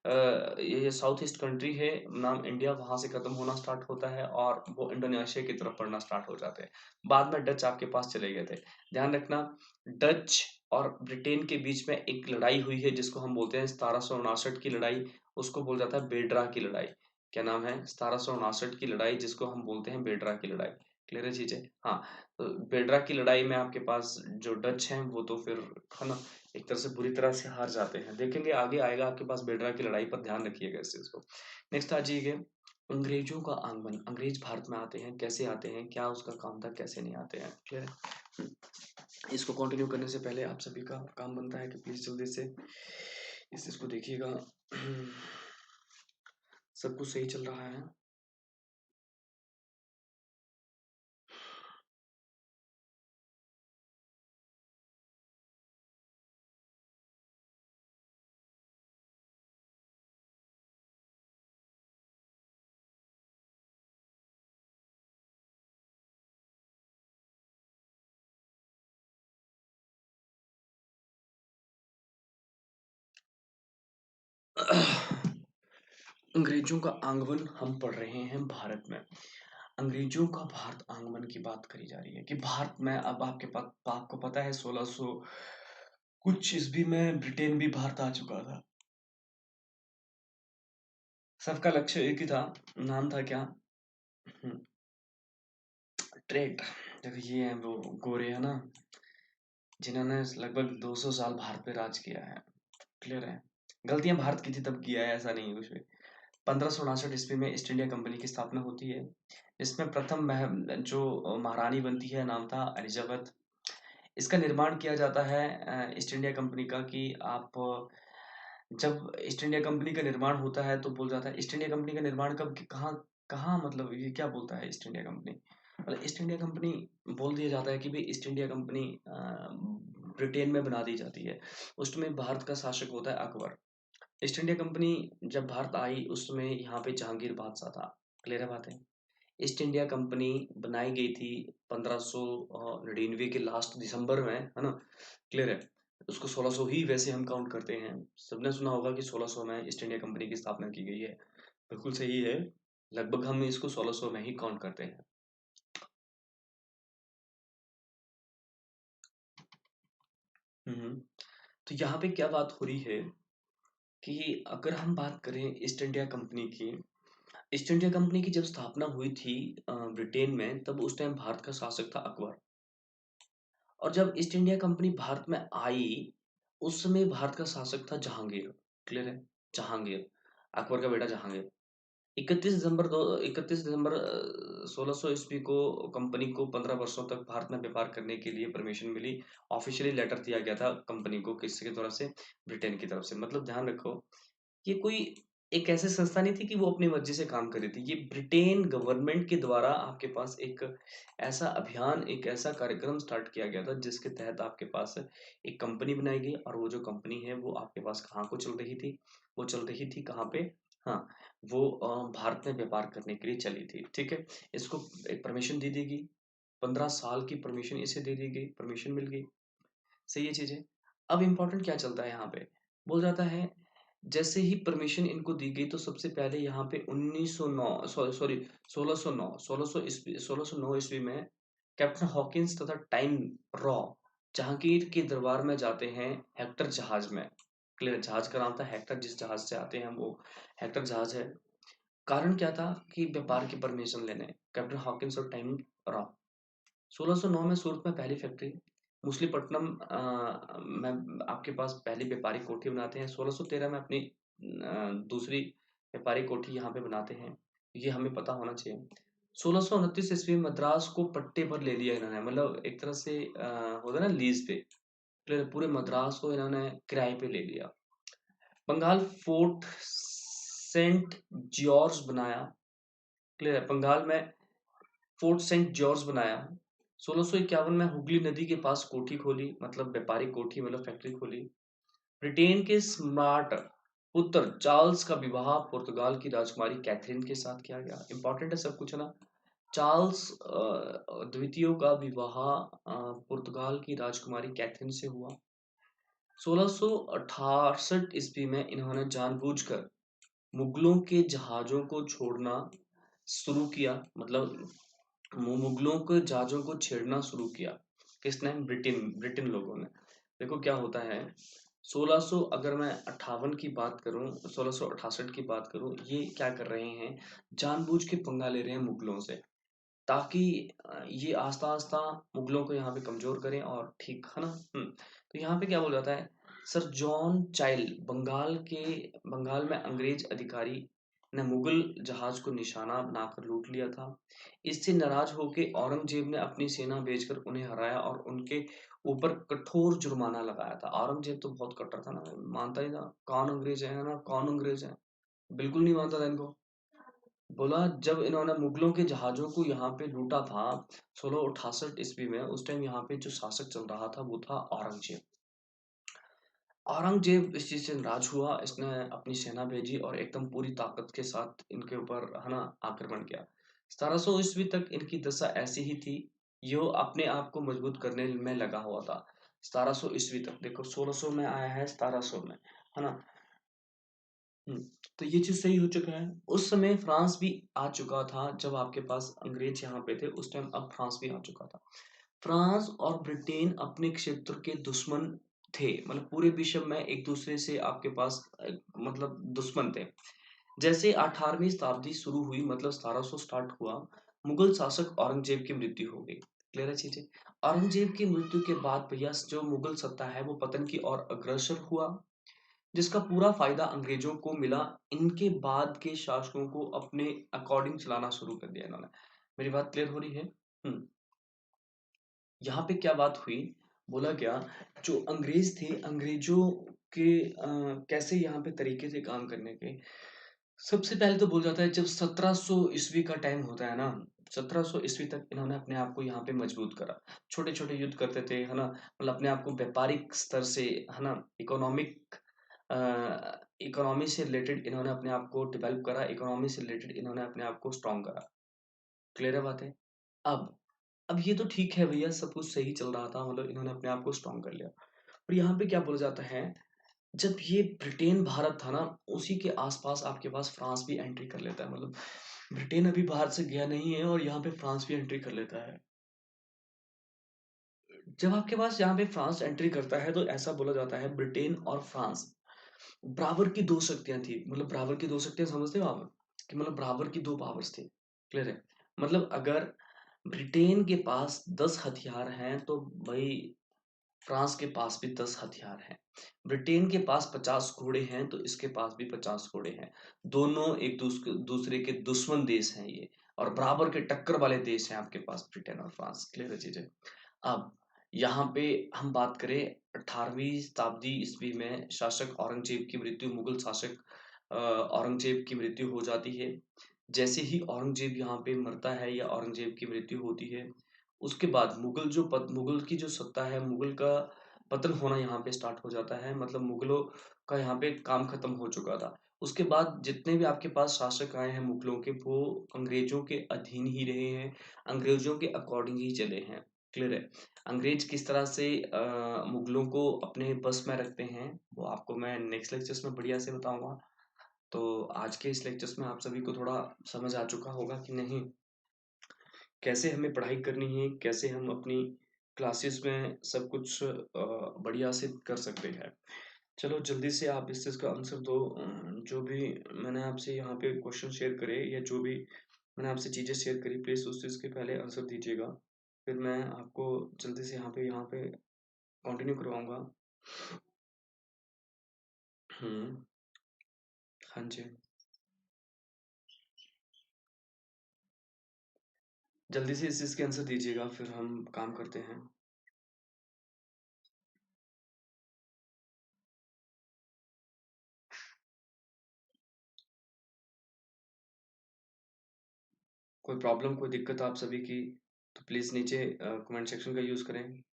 Speaker 1: ये साउथ ईस्ट कंट्री है नाम इंडिया, वहां से खत्म होना स्टार्ट होता है, और वो इंडोनेशिया की तरफ बढ़ना स्टार्ट हो जाते हैं। बाद में डच आपके पास चले गए थे। ध्यान रखना, डच और ब्रिटेन के बीच में एक लड़ाई हुई है जिसको हम बोलते हैं 1759 की लड़ाई। उसको बोल जाता है बेड्रा की लड़ाई। क्या नाम है, 1759 की लड़ाई, जिसको हम बोलते हैं बेड्रा की लड़ाई। क्लियर है चीजें, हाँ। तो बेड्रा की लड़ाई में आपके पास जो डच हैं वो तो फिर, है ना, एक तरह से बुरी तरह से हार जाते हैं। देखेंगे आगे आएगा आपके पास बेड्रा की लड़ाई पर, ध्यान रखिएगा इस चीज को। नेक्स्ट आ जाइए, अंग्रेजों का आगमन। अंग्रेज भारत में आते हैं, कैसे आते हैं, क्या उसका काम था, कैसे नहीं आते हैं। क्लियर है। इसको कंटिन्यू करने से पहले आप सभी का काम बनता है कि प्लीज जल्दी से इस चीज को देखिएगा। सब कुछ सही चल रहा है। अंग्रेजों का आगमन हम पढ़ रहे हैं भारत में। अंग्रेजों का भारत आगमन की बात करी जा रही है कि भारत में अब आपके पास, आपको पता है 1600 कुछ ईस्वी में ब्रिटेन भी भारत आ चुका था। सबका लक्ष्य एक ही था, नाम था क्या, ट्रेट देखो, ये है वो गोरे है ना, जिन्होंने लगभग 200 साल भारत पे राज किया है। क्लियर है। गलतियां भारत की थी तब किया है, ऐसा नहीं है कुछ भी। 1559 ईस्वी में ईस्ट इंडिया कंपनी की स्थापना होती है। इसमें प्रथम जो महारानी बनती है, नाम था एलिजाबेथ। इसका निर्माण किया जाता है ईस्ट इंडिया कंपनी का, कि आप जब ईस्ट इंडिया कंपनी का निर्माण होता है तो बोल जाता है ईस्ट इंडिया कंपनी का निर्माण कब, कहाँ कहाँ, मतलब ये क्या बोलता है ईस्ट इंडिया कंपनी, मतलब ईस्ट इंडिया कंपनी बोल दिया जाता है कि भाई ईस्ट इंडिया कंपनी ब्रिटेन में बना दी जाती है। उस समय भारत का शासक होता है अकबर। ईस्ट इंडिया कंपनी जब भारत आई उस समय यहाँ पे जहांगीर बादशाह था। क्लियर है बात है। ईस्ट इंडिया कंपनी बनाई गई थी 1599 के लास्ट दिसंबर में, है ना। क्लियर है। उसको 1600 ही वैसे हम काउंट करते हैं। सबने सुना होगा कि 1600 में ईस्ट इंडिया कंपनी की स्थापना की गई है। बिल्कुल सही है। लगभग हम इसको 1600 में ही काउंट करते हैं। हम्म। तो यहाँ पे क्या बात हो रही है कि अगर हम बात करें ईस्ट इंडिया कंपनी की, ईस्ट इंडिया कंपनी की जब स्थापना हुई थी ब्रिटेन में, तब उस टाइम भारत का शासक था अकबर। और जब ईस्ट इंडिया कंपनी भारत में आई, उस समय भारत का शासक था जहांगीर। क्लियर है। जहांगीर, अकबर का बेटा जहांगीर। 31 दिसंबर 1600 ईस्वी को कंपनी को 15 वर्षों तक भारत में व्यापार करने के लिए परमिशन मिली। ऑफिशियली लेटर दिया गया था कंपनी को, किसकी तरफ से, ब्रिटेन की तरफ से। मतलब ध्यान रखो, ये कोई एक ऐसी संस्था नहीं थी कि वो अपनी मर्जी से काम कर रही थी। ये ब्रिटेन गवर्नमेंट के द्वारा आपके पास एक ऐसा अभियान, एक ऐसा कार्यक्रम स्टार्ट किया गया था जिसके तहत आपके पास एक कंपनी बनाई गई। और वो जो कंपनी है वो आपके पास कहाँ को चल रही थी, वो चल रही थी कहाँ पे, हाँ, वो भारत में व्यापार करने के लिए चली थी। ठीक है। इसको एक परमिशन दे दी गई, 15 साल की परमिशन इसे दे दी गई, परमिशन मिल गई। सही है चीजें। अब इम्पोर्टेंट क्या चलता है यहाँ पे, बोल जाता है जैसे ही परमिशन इनको दी गई तो सबसे पहले यहाँ पे 1909 सॉरी 1609 1609 ईस्वी में कैप्टन हॉकिंस तथा टाइम रॉ जहांगीर के दरबार में जाते हैं हेक्टर जहाज में। क्लियर। जहाज का नाम था हेक्टर, जिस जहाज से आते हैं वो हेक्टर जहाज है। कारण क्या था कि व्यापार की परमिशन लेने, कैप्टन हॉकिंस और टाइम रॉ। 1609 में सूरत में पहली फैक्ट्री, मछलीपट्टनम में आपके पास पहली व्यापारिक कोठी बनाते हैं। 1613 में अपनी दूसरी व्यापारिक कोठी यहाँ पे बनाते हैं। ये हमें पता होना चाहिए। 1629 ईस्वी में मद्रास को पट्टे पर ले लिया इन्होंने, मतलब एक तरह से होता है ना लीज पे। पूरे मद्रास को इन्होंने किराए पे ले लिया। बंगाल फोर्ट सेंट जॉर्ज बनाया। क्लियर है। बंगाल में फोर्ट सेंट जॉर्ज बनाया। 1651 में हुगली नदी के पास कोठी खोली, मतलब व्यापारिक कोठी, मतलब फैक्ट्री खोली। ब्रिटेन के सम्राट पुत्र चार्ल्स का विवाह पुर्तगाल की राजकुमारी कैथरीन के साथ किया गया। इंपॉर्टेंट है सब कुछ, है ना। चार्ल्स द्वितीय का विवाह पुर्तगाल की राजकुमारी कैथरीन से हुआ। 1668 ईस्वी में इन्होंने जानबूझकर मुगलों के जहाजों को छोड़ना शुरू किया, मतलब मुगलों के जहाजों को छेड़ना शुरू किया। किसने, ब्रिटेन ब्रिटेन लोगों ने। देखो क्या होता है, 1600 अगर मैं 58 की बात करूं, 1668 की बात करूं, ये क्या कर रहे हैं, जानबूझ के पंगा ले रहे हैं मुगलों से, ताकि ये आस्ता आस्ता मुगलों को यहाँ पे कमजोर करें, और ठीक है ना। तो यहाँ पे क्या बोला जाता है, सर जॉन चाइल्ड बंगाल में अंग्रेज अधिकारी ने मुगल जहाज को निशाना बनाकर लूट लिया था। इससे नाराज होकर औरंगजेब ने अपनी सेना भेजकर उन्हें हराया और उनके ऊपर कठोर जुर्माना लगाया था। औरंगजेब तो बहुत कट्टर था ना, मानता ही था कौन अंग्रेज है ना, कौन अंग्रेज है, बिल्कुल नहीं मानता था इनको। बोला जब इन्होंने मुगलों के जहाजों को यहाँ पे लूटा था 1668 ईस्वी में, उस टाइम यहाँ पे जो शासक चल रहा था वो था औरंगजेब। औरंगजेब इस चीज से नाराज हुआ, इसने अपनी सेना भेजी और एकदम पूरी ताकत के साथ इनके ऊपर, है ना, आक्रमण किया। 1700 ईस्वी तक इनकी दशा ऐसी ही थी, यो अपने आप को मजबूत करने में लगा हुआ था। 1700 ईस्वी तक देखो, 1600 में आया है, 1700 में, है ना। हम्म, तो ये चीज सही हो चुका है। उस समय फ्रांस भी आ चुका था, जब आपके पास अंग्रेज यहाँ पे थे उस टाइम, अब फ्रांस भी आ चुका था। फ्रांस और ब्रिटेन अपने क्षेत्र के दुश्मन थे, मतलब पूरे विश्व में एक दूसरे से आपके पास मतलब दुश्मन थे। जैसे 18वीं शताब्दी शुरू हुई, मतलब 1700 स्टार्ट हुआ, मुगल शासक औरंगजेब की मृत्यु हो गई। क्लियर है चीजें। औरंगजेब की मृत्यु के बाद भैया जो मुगल सत्ता है वो पतन की ओर अग्रसर हुआ, जिसका पूरा फायदा अंग्रेजों को मिला। इनके बाद के शासकों को अपने अकॉर्डिंग चलाना शुरू कर दिया इन्होंने। मेरी बात क्लियर हो रही है? यहाँ पे क्या बात हुई, बोला गया जो अंग्रेज थे, अंग्रेजों के कैसे यहाँ पे तरीके से काम करने के। सबसे पहले तो बोल जाता है जब 1700 ईस्वी का टाइम होता है ना, 1700 ईस्वी तक इन्होंने अपने आप को यहाँ पे मजबूत करा। छोटे छोटे युद्ध करते थे, है ना, मतलब अपने आप को व्यापारिक स्तर से, है ना, इकोनॉमिक इकोनॉमी से रिलेटेड इन्होंने अपने आप को डेवलप करा, इकोनॉमी से रिलेटेड इन्होंने अपने आप को स्ट्रॉन्ग करा। क्लियर है बात है? अब अब ये तो ठीक है भैया, सब कुछ सही चल रहा था, मतलब इन्होंने अपने आप को स्ट्रॉन्ग कर लिया। और यहाँ पे क्या बोला जाता है, जब ये ब्रिटेन भारत था ना, उसी के आसपास आपके पास फ्रांस भी एंट्री कर लेता है। मतलब ब्रिटेन अभी भारत से गया नहीं है और यहाँ पे फ्रांस भी एंट्री कर लेता है। जब आपके पास यहाँ पे फ्रांस एंट्री करता है तो ऐसा बोला जाता है ब्रिटेन और फ्रांस बराबर की दो शक्तियां थी। मतलब बराबर की दो शक्तियां समझते हो आप, कि मतलब बराबर की दो पावर्स थी। क्लियर है? मतलब अगर ब्रिटेन के पास 10 हथियार हैं तो भाई फ्रांस के पास भी 10 हथियार हैं। ब्रिटेन के पास 50 घोड़े हैं तो इसके पास भी 50 घोड़े हैं। दोनों एक दूसरे के दुश्मन देश हैं ये, और बराबर के टक्कर वाले देश हैं आपके पास ब्रिटेन और फ्रांस। क्लियर है चीजें? अब यहाँ पे हम बात करें 18वीं शताब्दी ईस्वी में शासक औरंगजेब की मृत्यु, मुगल शासक औरंगजेब की मृत्यु हो जाती है। जैसे ही औरंगजेब यहाँ पे मरता है या औरंगजेब की मृत्यु होती है, उसके बाद मुगल की जो सत्ता है, मुगल का पतन होना यहाँ पे स्टार्ट हो जाता है। मतलब मुगलों का यहाँ पे काम खत्म हो चुका था। उसके बाद जितने भी आपके पास शासक आए हैं मुगलों के, वो अंग्रेजों के अधीन ही रहे हैं, अंग्रेजों के अकॉर्डिंग ही चले हैं। क्लियर है? अंग्रेज किस तरह से मुगलों को अपने बस में रखते हैं वो आपको मैं नेक्स्ट लेक्चर्स में बढ़िया से बताऊंगा। तो आज के इस लेक्चर्स में आप सभी को थोड़ा समझ आ चुका होगा कि नहीं, कैसे हमें पढ़ाई करनी है, कैसे हम अपनी क्लासेस में सब कुछ बढ़िया से कर सकते हैं। चलो जल्दी से आप इस चीज़ का आंसर दो। जो भी मैंने आपसे यहाँ पे क्वेश्चन शेयर करे या जो भी मैंने आपसे चीज़ें शेयर करी, प्लीज़ उस चीज़ के पहले आंसर दीजिएगा। फिर मैं आपको जल्दी से यहाँ पे कंटिन्यू करवाऊंगा। हम्म। हाँ जी। जल्दी से इस चीज़ के आंसर दीजिएगा फिर हम काम करते हैं। कोई प्रॉब्लम, कोई दिक्कत आप सभी की, तो प्लीज़ नीचे कमेंट सेक्शन का यूज़ करें।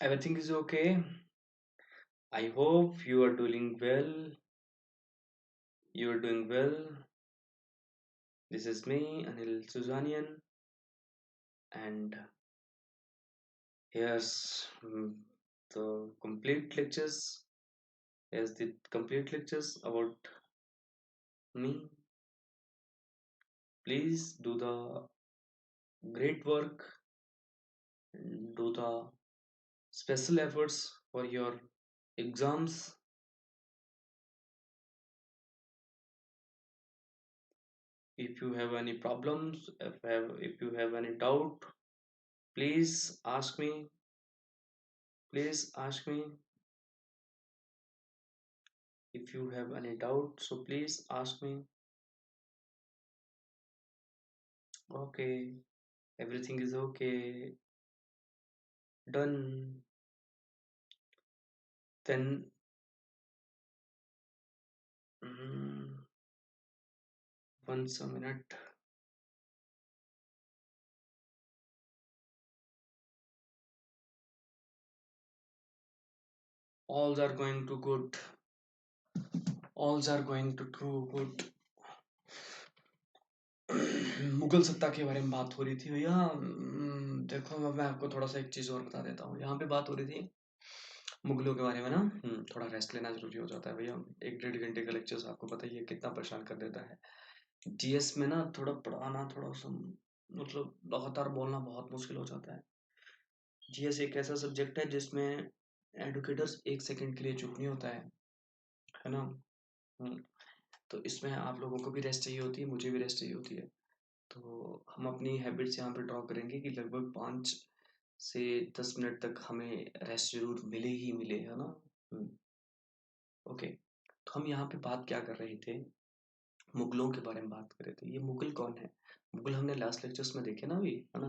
Speaker 1: Everything is okay. I hope you are doing well. You are doing well. This is me, Anil Suzanian, and here's the complete lectures. Here's the complete lectures about me. Please do the great work, do the special efforts for your exams. If you have any problems, if you have any doubt, please ask me. Please ask me if you have any doubt. So please ask me. Okay, everything is okay. Done. Then mm, once a minute. Alls are going to good. Alls are going to do good. Mughal सत्ता के बारे में बात हो रही थी भैया। देखो मैं आपको थोड़ा सा एक चीज और बता देता हूँ। यहाँ पे बात हो रही थी मुगलों के बारे में ना। थोड़ा रेस्ट लेना जरूरी हो जाता है भैया। 1 डेढ़ घंटे का लेक्चर आपको पता ही है कितना परेशान कर देता है। जीएस में ना थोड़ा पढ़ाना थोड़ा सा मतलब लगातार बोलना बहुत मुश्किल हो जाता है। जीएस एक ऐसा सब्जेक्ट है जिसमें एडुकेटर्स 1 सेकंड के लिए चुप नहीं होता है ना? हुँ, तो इसमें आप लोगों को भी रेस्ट चाहिए होती है, मुझे भी रेस्ट चाहिए होती है। तो हम अपनी हैबिट्स यहाँ पे ड्रॉ करेंगे कि लगभग 5 से 10 मिनट तक हमें रेस्ट ज़रूर मिले ही मिले, है ना? हुँ, ओके। तो हम यहाँ पे बात क्या कर रहे थे? मुगलों के बारे में बात कर रहे थे। ये मुगल कौन है? मुगल हमने लास्ट लेक्चर्स में देखे ना अभी, है ना?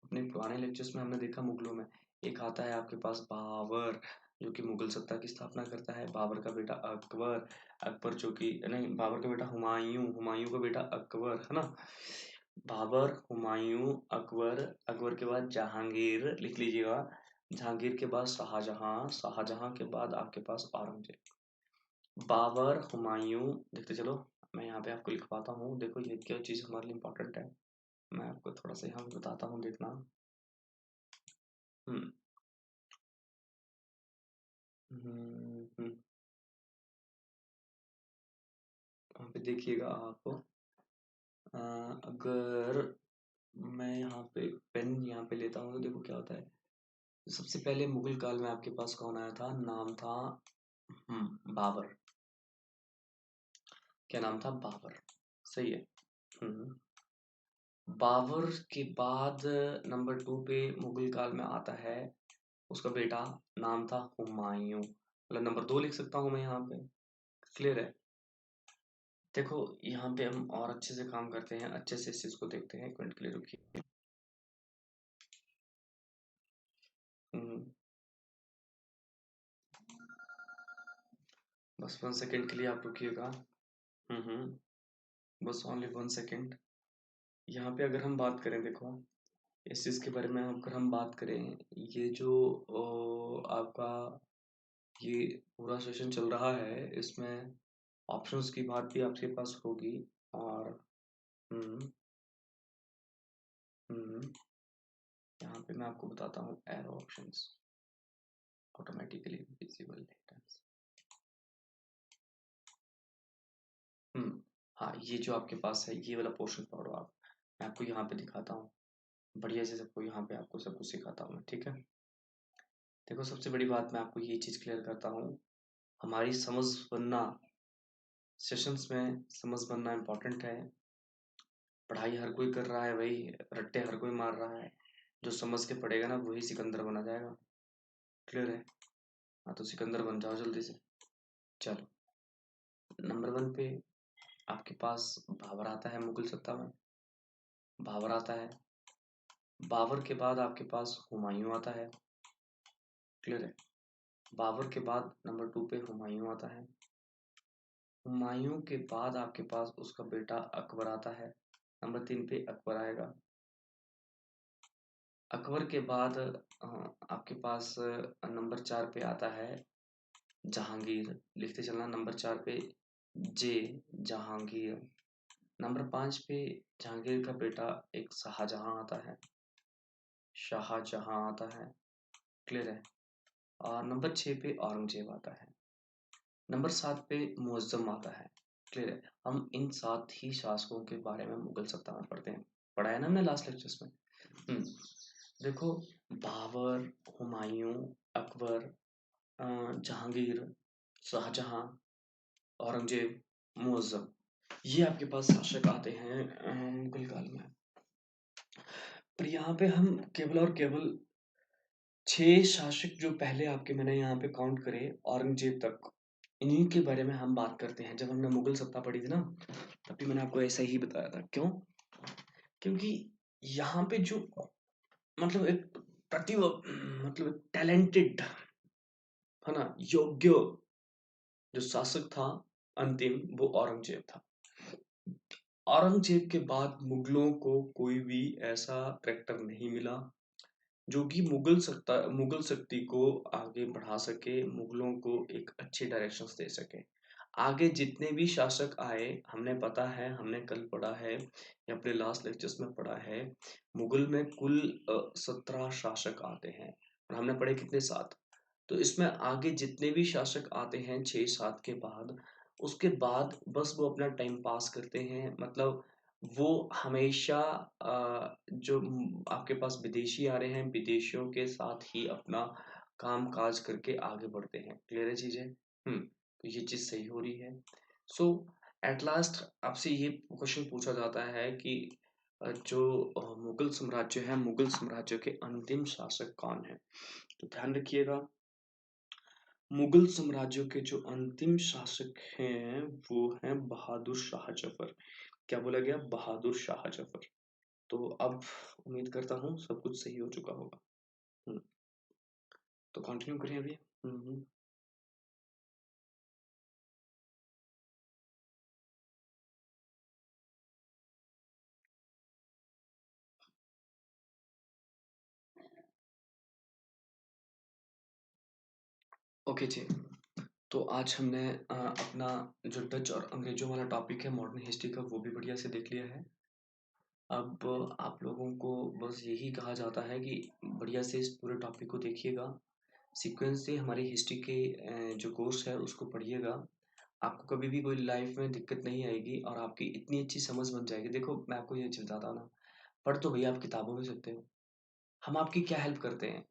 Speaker 1: अपने पुराने लेक्चर्स में हमने देखा मुगलों में। एक आता है आपके पास बाबर, जो कि मुगल सत्ता की स्थापना करता है। बाबर का बेटा अकबर, अकबर जो कि नहीं, बाबर का बेटा हुमायूं, हुमायूं का बेटा अकबर, है ना? बाबर, हुमायूं, अकबर, अकबर के बाद जहांगीर, लिख लीजिएगा। जहांगीर के बाद शाहजहां, शाहजहां के बाद आपके पास औरंगजेब। बाबर, हुमायूं, देखते चलो। मैं यहाँ पे आपको लिखवाता हूँ, देखो ये क्या चीज़ हमारे लिए इम्पोर्टेंट है। मैं आपको थोड़ा सा यहाँ पे बताता हूँ, देखना। हम्म हम्म, यहाँ पे देखिएगा आप। अगर मैं यहाँ पे पेन यहाँ पे लेता हूँ तो देखो क्या होता है। सबसे पहले मुगल काल में आपके पास कौन आया था? नाम था बाबर। क्या नाम था? बाबर। सही है। हम्म बाबर के बाद नंबर 2 पे मुगल काल में आता है उसका बेटा, नाम था हुमायूं। मतलब नंबर 2 लिख सकता हूँ मैं यहाँ पे। क्लियर है? देखो यहाँ पे हम और अच्छे से काम करते हैं, अच्छे से इस चीज को देखते हैं। 1 मिनट के लिए रुकिए। हम्म, बस 1 सेकंड के लिए आप रुकिएगा। बस ओनली 1 सेकंड। यहाँ पे अगर हम बात करें, देखो इस चीज के बारे में अगर हम बात करें, ये जो आपका ये पूरा सेशन चल रहा है, इसमें ऑप्शंस की बात भी आपके पास होगी। और हम्म हम्म यहाँ पे मैं आपको बताता हूँ arrow options automatically visible laitance. हम्म हाँ, ये जो आपके पास है ये वाला पोर्शन पढ़ो आप। मैं आपको यहाँ पे दिखाता हूँ, बढ़िया से सबको यहाँ पे आपको सब कुछ सिखाता हूँ मैं, ठीक है? देखो सबसे बड़ी बात मैं आपको ये चीज़ क्लियर करता हूँ। हमारी समझ बनना, सेशंस में समझ बनना इम्पोर्टेंट है। पढ़ाई हर कोई कर रहा है भाई, रट्टे हर कोई मार रहा है। जो समझ के पढ़ेगा ना वही सिकंदर बना जाएगा। क्लियर है? हाँ, तो सिकंदर बन जाओ जल्दी से। चलो, नंबर 1 पे आपके पास बाबर आता है मुगल सत्ता में। बाबर आता है। बाबर के बाद आपके पास हुमायूं आता है। क्लियर है? बाबर के बाद नंबर 2 पे हुमायूं आता है। हुमायूं के बाद आपके पास उसका बेटा अकबर आता है। नंबर 3 पे अकबर आएगा। अकबर के बाद आपके पास नंबर 4 पे आता है जहांगीर। लिखते चलना, नंबर 4 पे जे, जहांगीर। नंबर 5 पे जहांगीर का बेटा एक शाहजहां आता है, शाहजहां आता है। क्लियर है? और नंबर 6 पे औरंगजेब आता है। नंबर 7 पे मुअज्जम आता है। क्लियर है? हम इन 7 ही शासकों के बारे में मुगल सत्ता में पढ़ते हैं, पढ़ा है ना हमने लास्ट लेक्चर्स में। हम्म देखो, बाबर, हुमायूं, अकबर, जहांगीर, शाहजहां, औरंगजेब, मुअज्जम, ये आपके पास शासक आते हैं मुगल काल में। पर यहाँ पे हम केवल और केवल 6 शासक जो पहले आपके मैंने यहाँ पे काउंट करे औरंगजेब तक, इन्हीं के बारे में हम बात करते हैं। जब हमने मुगल सत्ता पढ़ी थी ना, तब भी मैंने आपको ऐसा ही बताया था। क्यों? क्योंकि यहाँ पे जो मतलब एक मतलब एक टैलेंटेड, है ना, योग्य जो शासक था अंतिम, वो औरंगजेब था। औरंगजेब के बाद मुगलों को कोई भी ऐसा करेक्टर नहीं मिला जो कि मुगल शक्ति को आगे बढ़ा सके, मुगलों को एक अच्छे डायरेक्शंस दे सके। आगे जितने भी शासक आए, हमने पता है, हमने कल पढ़ा है या अपने लास्ट लेक्चर्स में पढ़ा है, मुगल में कुल 17 शासक आते हैं और हमने पढ़े कितने? 7। तो इसमें आगे जितने भी शासक आते हैं 6-7 के बाद, उसके बाद बस वो अपना टाइम पास करते हैं, मतलब वो हमेशा जो आपके पास विदेशी आ रहे हैं, विदेशियों के साथ ही अपना काम काज करके आगे बढ़ते हैं। क्लियर है चीजें? तो ये चीज सही हो रही है। सो एट लास्ट आपसे ये क्वेश्चन पूछा जाता है कि जो मुगल साम्राज्य है, मुगल साम्राज्य के अंतिम शासक कौन है? तो ध्यान रखिएगा, मुगल साम्राज्य के जो अंतिम शासक हैं वो हैं बहादुर शाह जफर। क्या बोला गया? बहादुर शाह जफर। तो अब उम्मीद करता हूँ सब कुछ सही हो चुका होगा। हम्म, तो कंटिन्यू करें अभी। हम्म। ओके जी। तो आज हमने अपना जो डच और अंग्रेजों वाला टॉपिक है मॉडर्न हिस्ट्री का, वो भी बढ़िया से देख लिया है। अब आप लोगों को बस यही कहा जाता है कि बढ़िया से इस पूरे टॉपिक को देखिएगा, सीक्वेंस से हमारी हिस्ट्री के जो कोर्स है उसको पढ़िएगा। आपको कभी भी कोई लाइफ में दिक्कत नहीं आएगी और आपकी इतनी अच्छी समझ बन जाएगी। देखो मैं आपको ये चीज बताता हूँ ना, पढ़ तो भैया आप किताबों में सकते हो, हम आपकी क्या हेल्प करते हैं?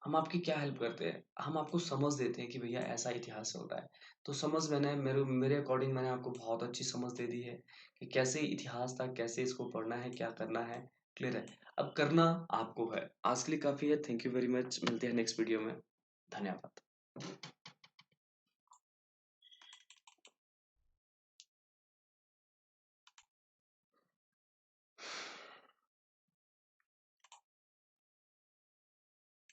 Speaker 1: हम आपकी क्या हेल्प करते हैं? हम आपको समझ देते हैं कि भैया ऐसा इतिहास चल रहा है। तो समझ मैंने मेरे मेरे अकॉर्डिंग मैंने आपको बहुत अच्छी समझ दे दी है कि कैसे इतिहास था, कैसे इसको पढ़ना है, क्या करना है। क्लियर है? अब करना आपको है। आज के लिए काफी है। Thank you very much. मिलते हैं नेक्स्ट वीडियो में। धन्यवाद।